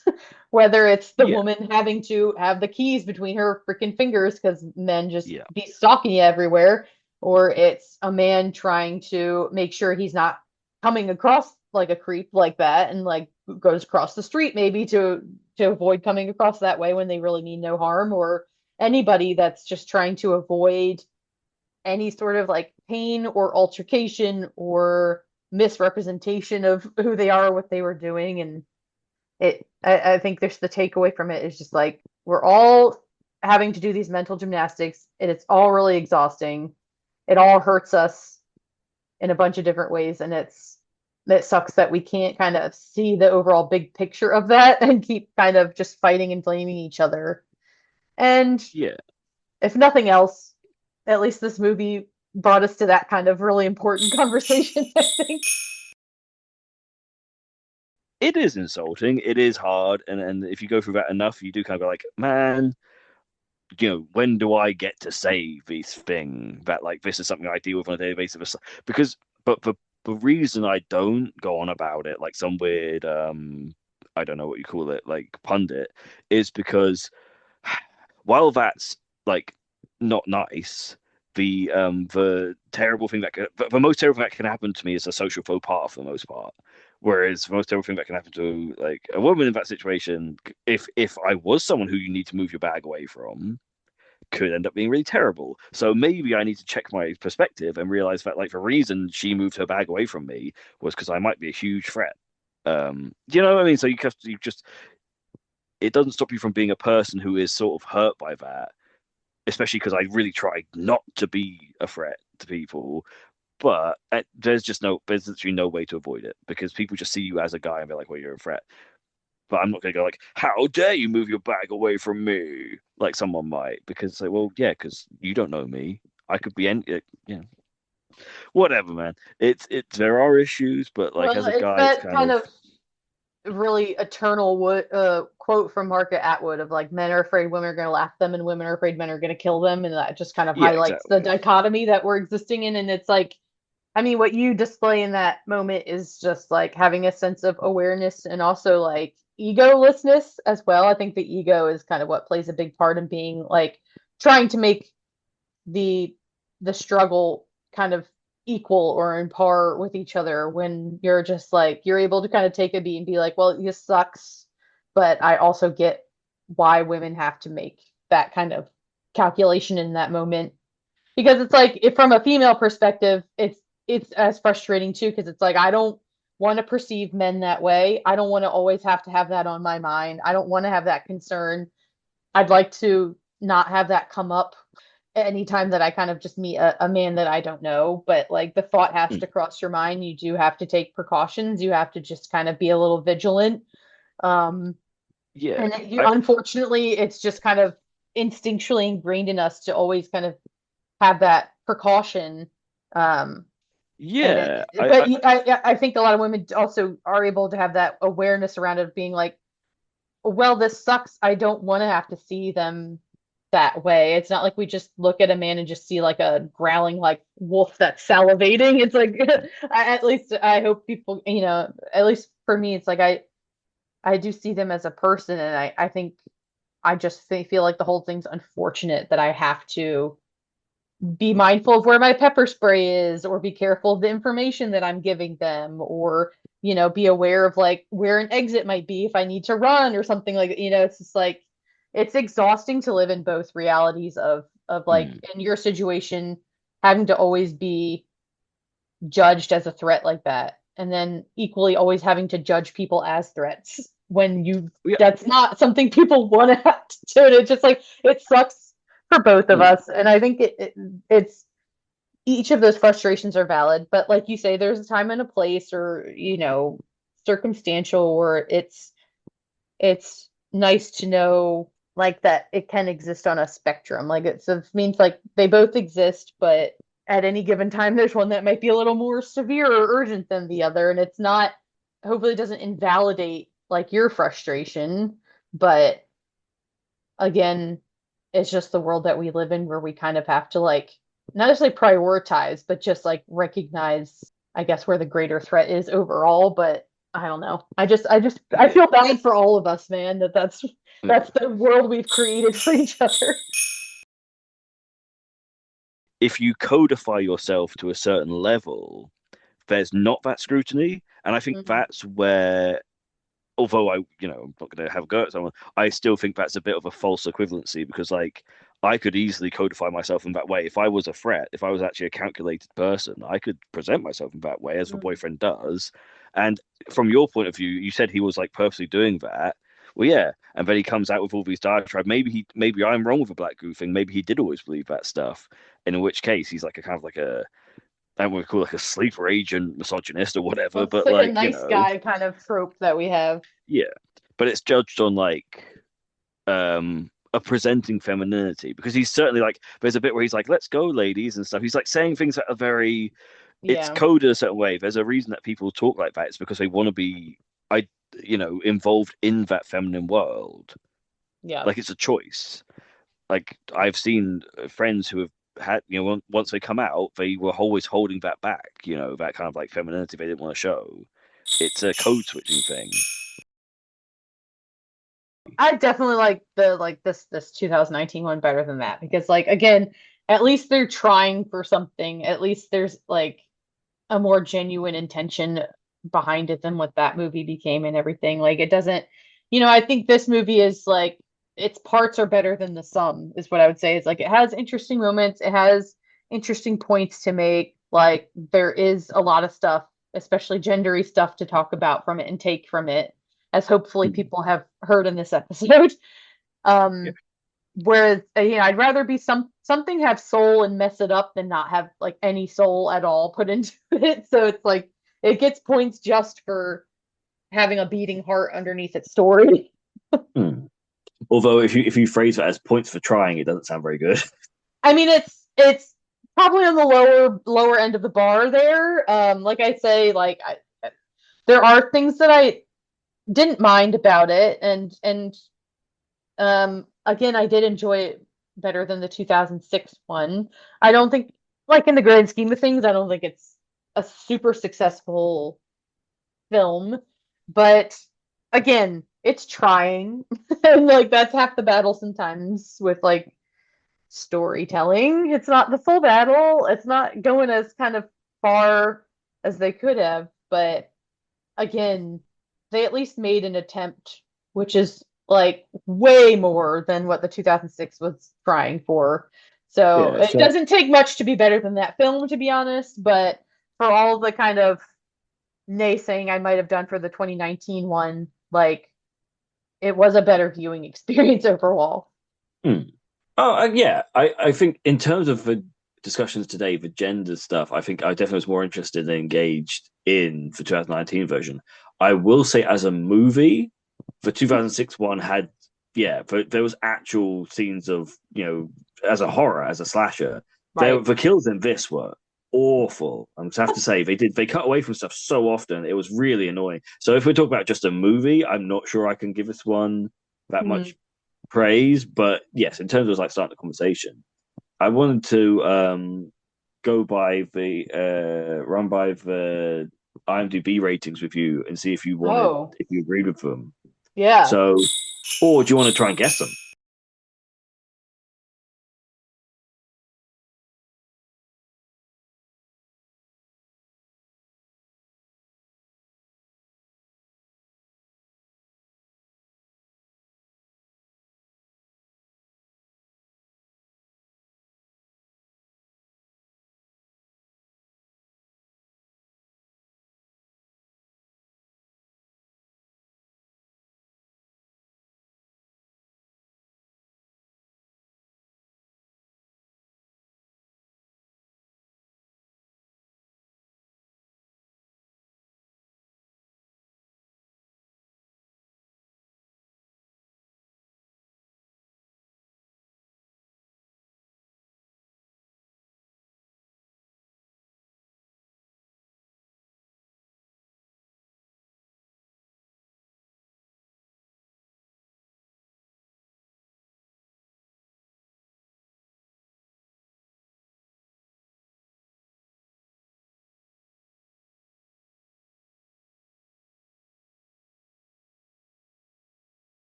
Whether it's the Yeah, woman having to have the keys between her freaking fingers because men just yeah, be stalking you everywhere, or it's a man trying to make sure he's not coming across like a creep like that and like goes across the street maybe to avoid coming across that way when they really mean no harm, or anybody that's just trying to avoid any sort of like pain or altercation or misrepresentation of who they are or what they were doing. And I think there's the takeaway from it is just like we're all having to do these mental gymnastics and it's all really exhausting. It all hurts us in a bunch of different ways, and it sucks that we can't kind of see the overall big picture of that and keep kind of just fighting and blaming each other. And yeah. if nothing else, at least this movie brought us to that kind of really important conversation, I think. It is insulting. It is hard, and if you go through that enough, you do kind of go like, man, when do I get to say this thing that like this is something I deal with on a daily basis? Because, but the reason I don't go on about it like some weird, I don't know what you call it, like pundit, is because while that's like not nice, the terrible thing the most terrible thing that can happen to me is a social faux pas for the most part. Whereas the most terrible thing that can happen to like a woman in that situation, if I was someone who you need to move your bag away from, could end up being really terrible. So maybe I need to check my perspective and realize that like the reason she moved her bag away from me was because I might be a huge threat. Do you know what I mean? So you just it doesn't stop you from being a person who is sort of hurt by that, especially because I really try not to be a threat to people. But there's literally no way to avoid it because people just see you as a guy and be like, well, you're a threat. But I'm not going to go like, how dare you move your bag away from me? Like someone might, because like, well, yeah, because you don't know me. I could be any, yeah, whatever, man. There are issues, but like Well, as a it's guy, it's that kind kind of of really eternal quote from Margaret Atwood of like men are afraid women are going to laugh at them and women are afraid men are going to kill them, and that just kind of yeah, highlights the exactly. dichotomy that we're existing in. And it's like, I mean, what you display in that moment is just like having a sense of awareness and also like egolessness as well. I think the ego is kind of what plays a big part in being like trying to make the the struggle kind of equal or in par with each other when you're just like you're able to kind of take a beat and be like, well, this sucks, but I also get why women have to make that kind of calculation in that moment. Because it's like if from a female perspective it's as frustrating too, because it's like I don't want to perceive men that way. I don't want to always have to have that on my mind. I don't want to have that concern. I'd like to not have that come up anytime that I kind of just meet a man that I don't know. But like the thought has Mm, to cross your mind. You do have to take precautions. You have to just kind of be a little vigilant. Um, yeah, and you, I unfortunately, it's just kind of instinctually ingrained in us to always kind of have that precaution. Um, and yeah, but I think a lot of women also are able to have that awareness around it, being like, well, this sucks. I don't want to have to see them that way. It's not like we just look at a man and just see like a growling like wolf that's salivating. It's like at least I hope people, at least for me, it's like I do see them as a person, and I think I just feel like the whole thing's unfortunate that I have to be mindful of where my pepper spray is, or be careful of the information that I'm giving them, or be aware of like where an exit might be if I need to run or something, like it's just like it's exhausting to live in both realities of like Hmm. in your situation having to always be judged as a threat like that, and then equally always having to judge people as threats when Yeah. that's not something people want to have to do. And it's just like it sucks for both of Hmm. us, and I think it's each of those frustrations are valid, but like you say, there's a time and a place, or circumstantial, or it's nice to know like that it can exist on a spectrum. Like it means like they both exist, but at any given time there's one that might be a little more severe or urgent than the other, and it's not, hopefully it doesn't invalidate like your frustration, but again, it's just the world that we live in, where we kind of have to like not necessarily prioritize, but just like recognize, I guess, where the greater threat is overall. But I don't know. I feel bad for all of us, man. That's the world we've created for each other. If you codify yourself to a certain level, there's not that scrutiny, and I think Mhm. that's where, although I'm not going to have a go at someone, I still think that's a bit of a false equivalency, because like I could easily codify myself in that way. If I was a threat, if I was actually a calculated person, I could present myself in that way as the Mhm. boyfriend does. And from your point of view, you said he was like purposely doing that. Well, yeah, and then he comes out with all these diatribes. Maybe I'm wrong with the black goo thing. Maybe he did always believe that stuff. And in which case, he's like a kind of like a, I don't want to call it like a sleeper agent misogynist or whatever. Well, it's But like a like, nice guy kind of trope that we have. yeah, but it's judged on like a presenting femininity, because he's certainly like, there's a bit where he's like, let's go ladies and stuff. He's like saying things that are very, it's Yeah. coded a certain way. There's a reason that people talk like that. It's because they want to be, I involved in that feminine world. Yeah. Like it's a choice. Like I've seen friends who have had, once they come out, they were always holding that back, that kind of like femininity they didn't want to show. It's a code switching thing. I definitely like the like this 2019 one better than that, because like again, at least they're trying for something. At least there's like a more genuine intention behind it than what that movie became and everything. Like it doesn't, I think this movie is like its parts are better than the sum, is what I would say. It's like it has interesting moments, it has interesting points to make. Like there is a lot of stuff, especially gendery stuff, to talk about from it and take from it, as hopefully Hmm. people have heard in this episode. Yeah. Um, Whereas, I'd rather be something have soul and mess it up than not have like any soul at all put into it. So it's like it gets points just for having a beating heart underneath its story. Hmm. Although if you phrase it as points for trying, it doesn't sound very good. I mean, it's probably on the lower end of the bar there. Like I say, like there are things that I didn't mind about it, and again, I did enjoy it better than the 2006 one. I don't think, like in the grand scheme of things, I don't think it's a super successful film, but again, it's trying, and like that's half the battle sometimes with like storytelling. It's not the full battle. It's not going as kind of far as they could have, but again, they at least made an attempt, which is like way more than what the 2006 was trying for. So Yeah, it so doesn't take much to be better than that film, to be honest. But for all the kind of naysaying I might have done for the 2019 one, like it was a better viewing experience overall. hmm. Oh, yeah. I think in terms of the discussions today, the gender stuff, I think I definitely was more interested and engaged in the 2019 version. I will say, as a movie, the 2006 one had, yeah, there was actual scenes of, as a horror, as a slasher. Right. The kills in this were awful. I have to say, they cut away from stuff so often. It was really annoying. So if we talk about just a movie, I'm not sure I can give this one that Mhm. much praise, but yes, in terms of like starting the conversation, I wanted to go by the run by the IMDb ratings with you and see if you Oh, if you agreed with them. Yeah. So, or do you want to try and guess them?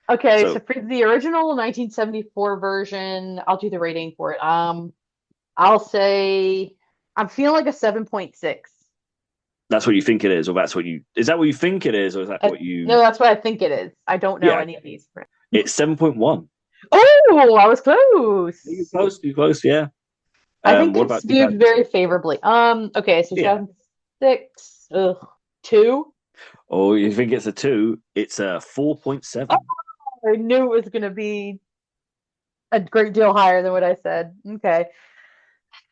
Okay, So so for the original 1974 version, I'll do the rating for it. I'll say I'm feeling like a 7.6. that's what you think it is, or that's what you is that what you think it is, or is that Uh, what you? no, that's what I think it is. I don't know Yeah, any of these. it's 7.1. Oh, I was close. You're close. You're close. Yeah. I think What it's about skewed 2006? very favorably. Okay, so Yeah. 2006, 2. Or you think it's a 2? It's a 4.7. I knew it was gonna be a great deal higher than what I said. Okay.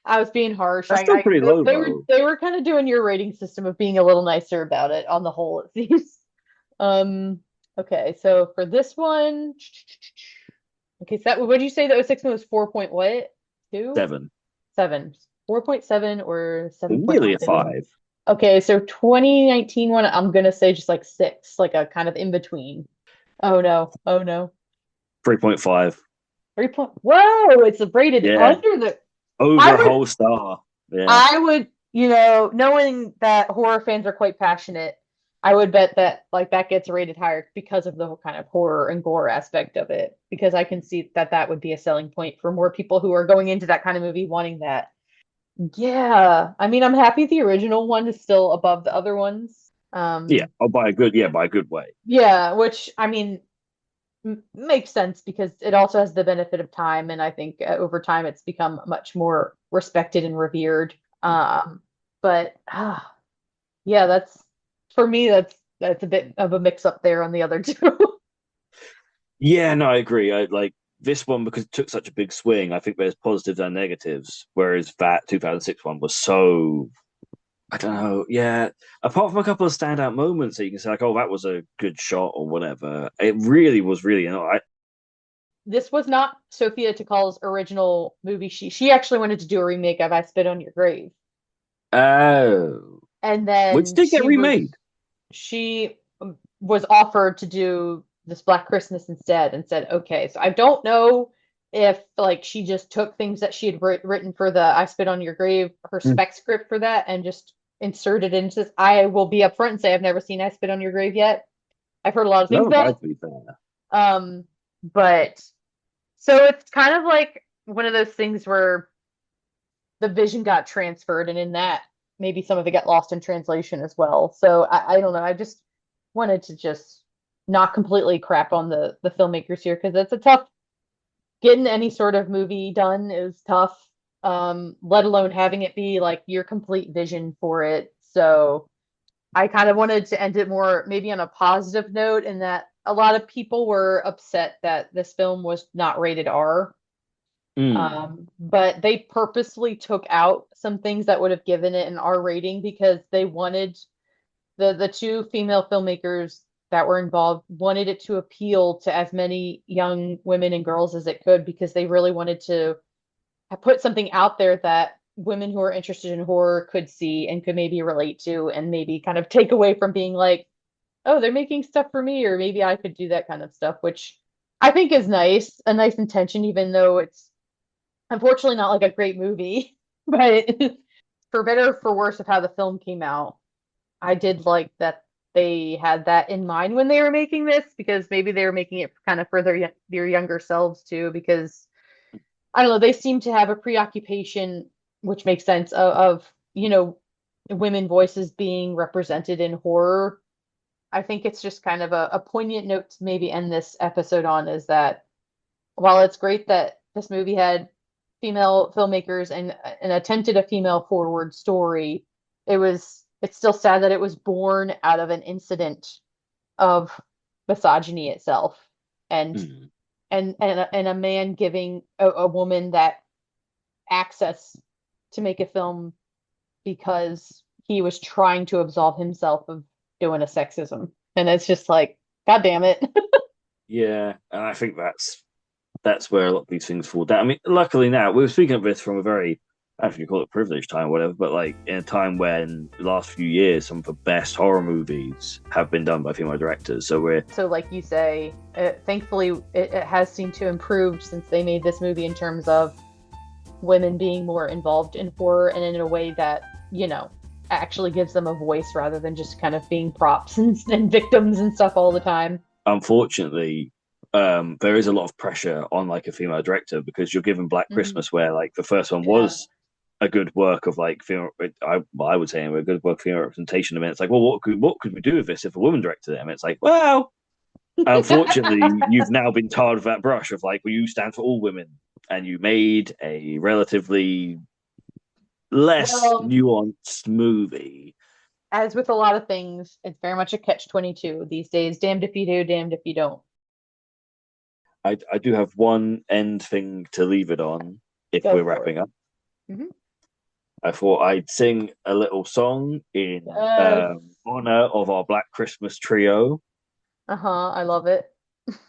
I was being harsh. That's still pretty low, They were though. kind of doing your rating system of being a little nicer about it on the whole, it seems. Um, okay, so for this one, okay, so that what did you say that was 6 was 4 point what? 2? 7. 7. 4.7 or Nearly a 7.2? 5. Okay, so 2019 one, I'm gonna say just like 6, like a kind of in between. Oh no. Oh no. 3.5. 3 point. Whoa, it's rated Yeah. under the. Over I a would whole star. Yeah. I would, knowing that horror fans are quite passionate, I would bet that like that gets rated higher because of the whole kind of horror and gore aspect of it. Because I can see that that would be a selling point for more people who are going into that kind of movie wanting that. Yeah, I mean, I'm happy the original one is still above the other ones. Yeah, by a good way. Yeah, which I mean makes sense because it also has the benefit of time, and I think over time it's become much more respected and revered. But yeah, that's for me. That's a bit of a mix up there on the other two. Yeah, no, I agree. I like this one because it took such a big swing. I think there's positives and negatives, whereas that 2006 one was so I don't know. Yeah, apart from a couple of standout moments that you can say like, oh, that was a good shot or whatever. It really was really. This was not Sophia Takal's original movie. She actually wanted to do a remake of I Spit on Your Grave, Oh, and which then did get remade. She was offered to do this Black Christmas instead and said, okay. So I don't know if like she just took things that she had written for the I Spit on Your Grave, her spec script for that, and just inserted it into this. I will be upfront and say I've never seen I Spit on Your Grave yet. I've heard a lot of things No, about I'd it. be fair. But so it's kind of like one of those things where the vision got transferred, and in that, maybe some of it got lost in translation as well. So I don't know. I just wanted to just not completely crap on the filmmakers here because it's a tough getting any sort of movie done is tough. Let alone having it be like your complete vision for it. So I kind of wanted to end it more maybe on a positive note in that a lot of people were upset that this film was not rated R. But they purposely took out some things that would have given it an R rating because they wanted the two female filmmakers that were involved wanted it to appeal to as many young women and girls as it could because they really wanted to put something out there that women who are interested in horror could see and could maybe relate to and maybe kind of take away from being like, oh, they're making stuff for me, or maybe I could do that kind of stuff, which I think is nice, a nice intention, even though it's unfortunately not like a great movie. But for better or for worse of how the film came out, I did like that they had that in mind when they were making this because maybe they were making it kind of for their younger selves too because I don't know, they seem to have a preoccupation, which makes sense, women voices being represented in horror. I think it's just kind of a poignant note to maybe end this episode on is that while it's great that this movie had female filmmakers and attempted a female forward story, it's still sad that it was born out of an incident of misogyny itself and and a man giving a woman that access to make a film because he was trying to absolve himself of doing a sexism. And it's just like, God damn it. Yeah, and I think that's where a lot of these things fall down. I mean, luckily now we were speaking of this from a very, I don't know if you call it privileged time or whatever, but like in a time when the last few years some of the best horror movies have been done by female directors. So like you say, thankfully it has seemed to improve since they made this movie in terms of women being more involved in horror and in a way that, actually gives them a voice rather than just kind of being props and victims and stuff all the time. Unfortunately, there is a lot of pressure on like a female director because you're given Black Christmas where like the first one was a good work of like female, I would say a good work of female representation. I mean, it's like, well, what could we do with this if a woman directed it? And it's like, well, unfortunately, you've now been tarred with that brush of like, well, you stand for all women, and you made a relatively less nuanced movie. As with a lot of things, it's very much a catch-22 these days. Damned if you do, damned if you don't. I do have one end thing to leave it on if we're wrapping up. Mm-hmm. I thought I'd sing a little song in honor of our Black Christmas trio. I love it.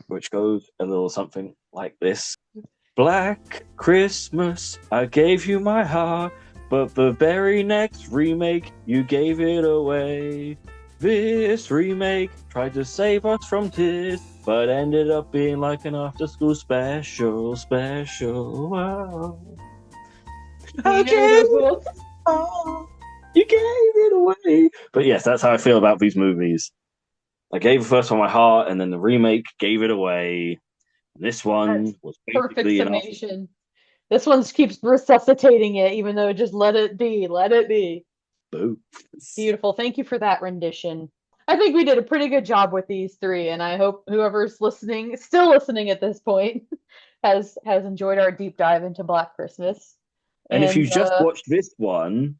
Which goes a little something like this. Black Christmas, I gave you my heart, but the very next remake, you gave it away. This remake tried to save us from tears, but ended up being like an after-school special. Wow. I gave You gave it away. But yes, that's how I feel about these movies. I gave the first one my heart, and then the remake gave it away. This one That's was perfect basically an summation. This one keeps resuscitating it, even though just let it be. Let it be. boo. Beautiful. Thank you for that rendition. I think we did a pretty good job with these three, and I hope whoever's listening, still listening at this point, has enjoyed our deep dive into Black Christmas. And if you And just watched this one,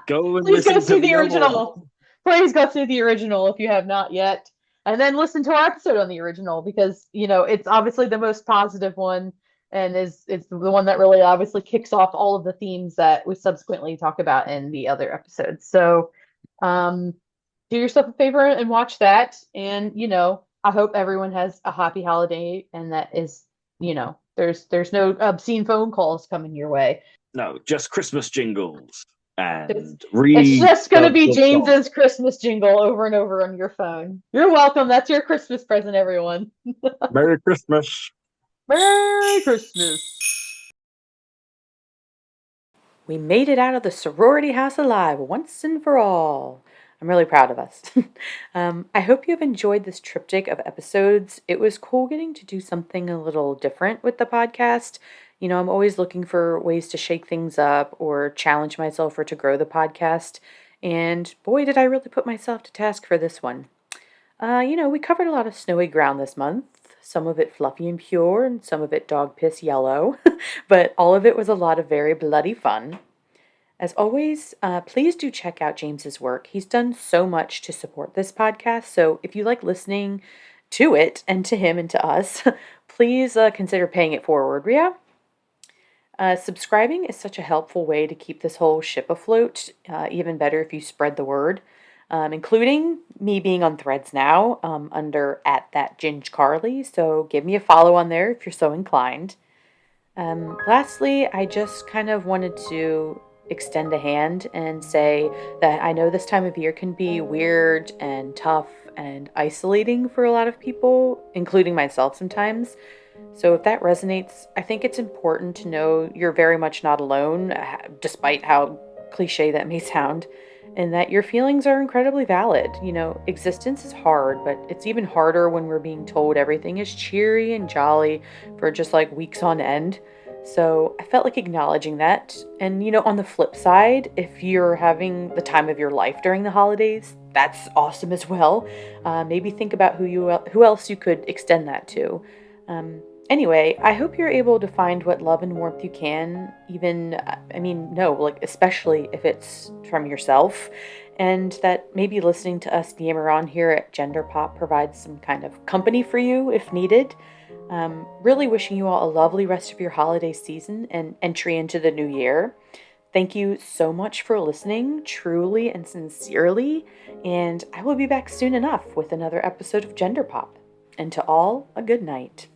go and please go listen to see the the other one. original. Please go see the original if you have not yet. And then listen to our episode on the original because, it's obviously the most positive one and it's the one that really obviously kicks off all of the themes that we subsequently talk about in the other episodes. So, do yourself a favor and watch that. And, I hope everyone has a happy holiday and that is, there's no obscene phone calls coming your way. No, just Christmas jingles and It's just going to be the song. James's Christmas jingle over and over on your phone. You're welcome. That's your Christmas present, everyone. Merry Christmas. Merry Christmas. We made it out of the sorority house alive once and for all. I'm really proud of us. I hope you have enjoyed this triptych of episodes. It was cool getting to do something a little different with the podcast. I'm always looking for ways to shake things up or challenge myself or to grow the podcast. And boy, did I really put myself to task for this one. We covered a lot of snowy ground this month. Some of it fluffy and pure, and some of it dog piss yellow. But all of it was a lot of very bloody fun. As always, please do check out James's work. He's done so much to support this podcast. So if you like listening to it and to him and to us, please consider paying it forward, Ria. Subscribing is such a helpful way to keep this whole ship afloat. Even better if you spread the word, including me being on Threads now under @thatgingecarly. So give me a follow on there if you're so inclined. Lastly, I just kind of wanted to extend a hand and say that I know this time of year can be weird and tough and isolating for a lot of people, including myself sometimes. So if that resonates, I think it's important to know you're very much not alone, despite how cliche that may sound, and that your feelings are incredibly valid. Existence is hard, but it's even harder when we're being told everything is cheery and jolly for just like weeks on end. So I felt like acknowledging that. And, on the flip side, if you're having the time of your life during the holidays, that's awesome as well. Maybe think about who else you could extend that to. Anyway, I hope you're able to find what love and warmth you can, especially if it's from yourself, and that maybe listening to us yammer on here at Gender Pop provides some kind of company for you if needed. Really wishing you all a lovely rest of your holiday season and entry into the new year. Thank you so much for listening, truly and sincerely, and I will be back soon enough with another episode of Gender Pop. And to all, a good night.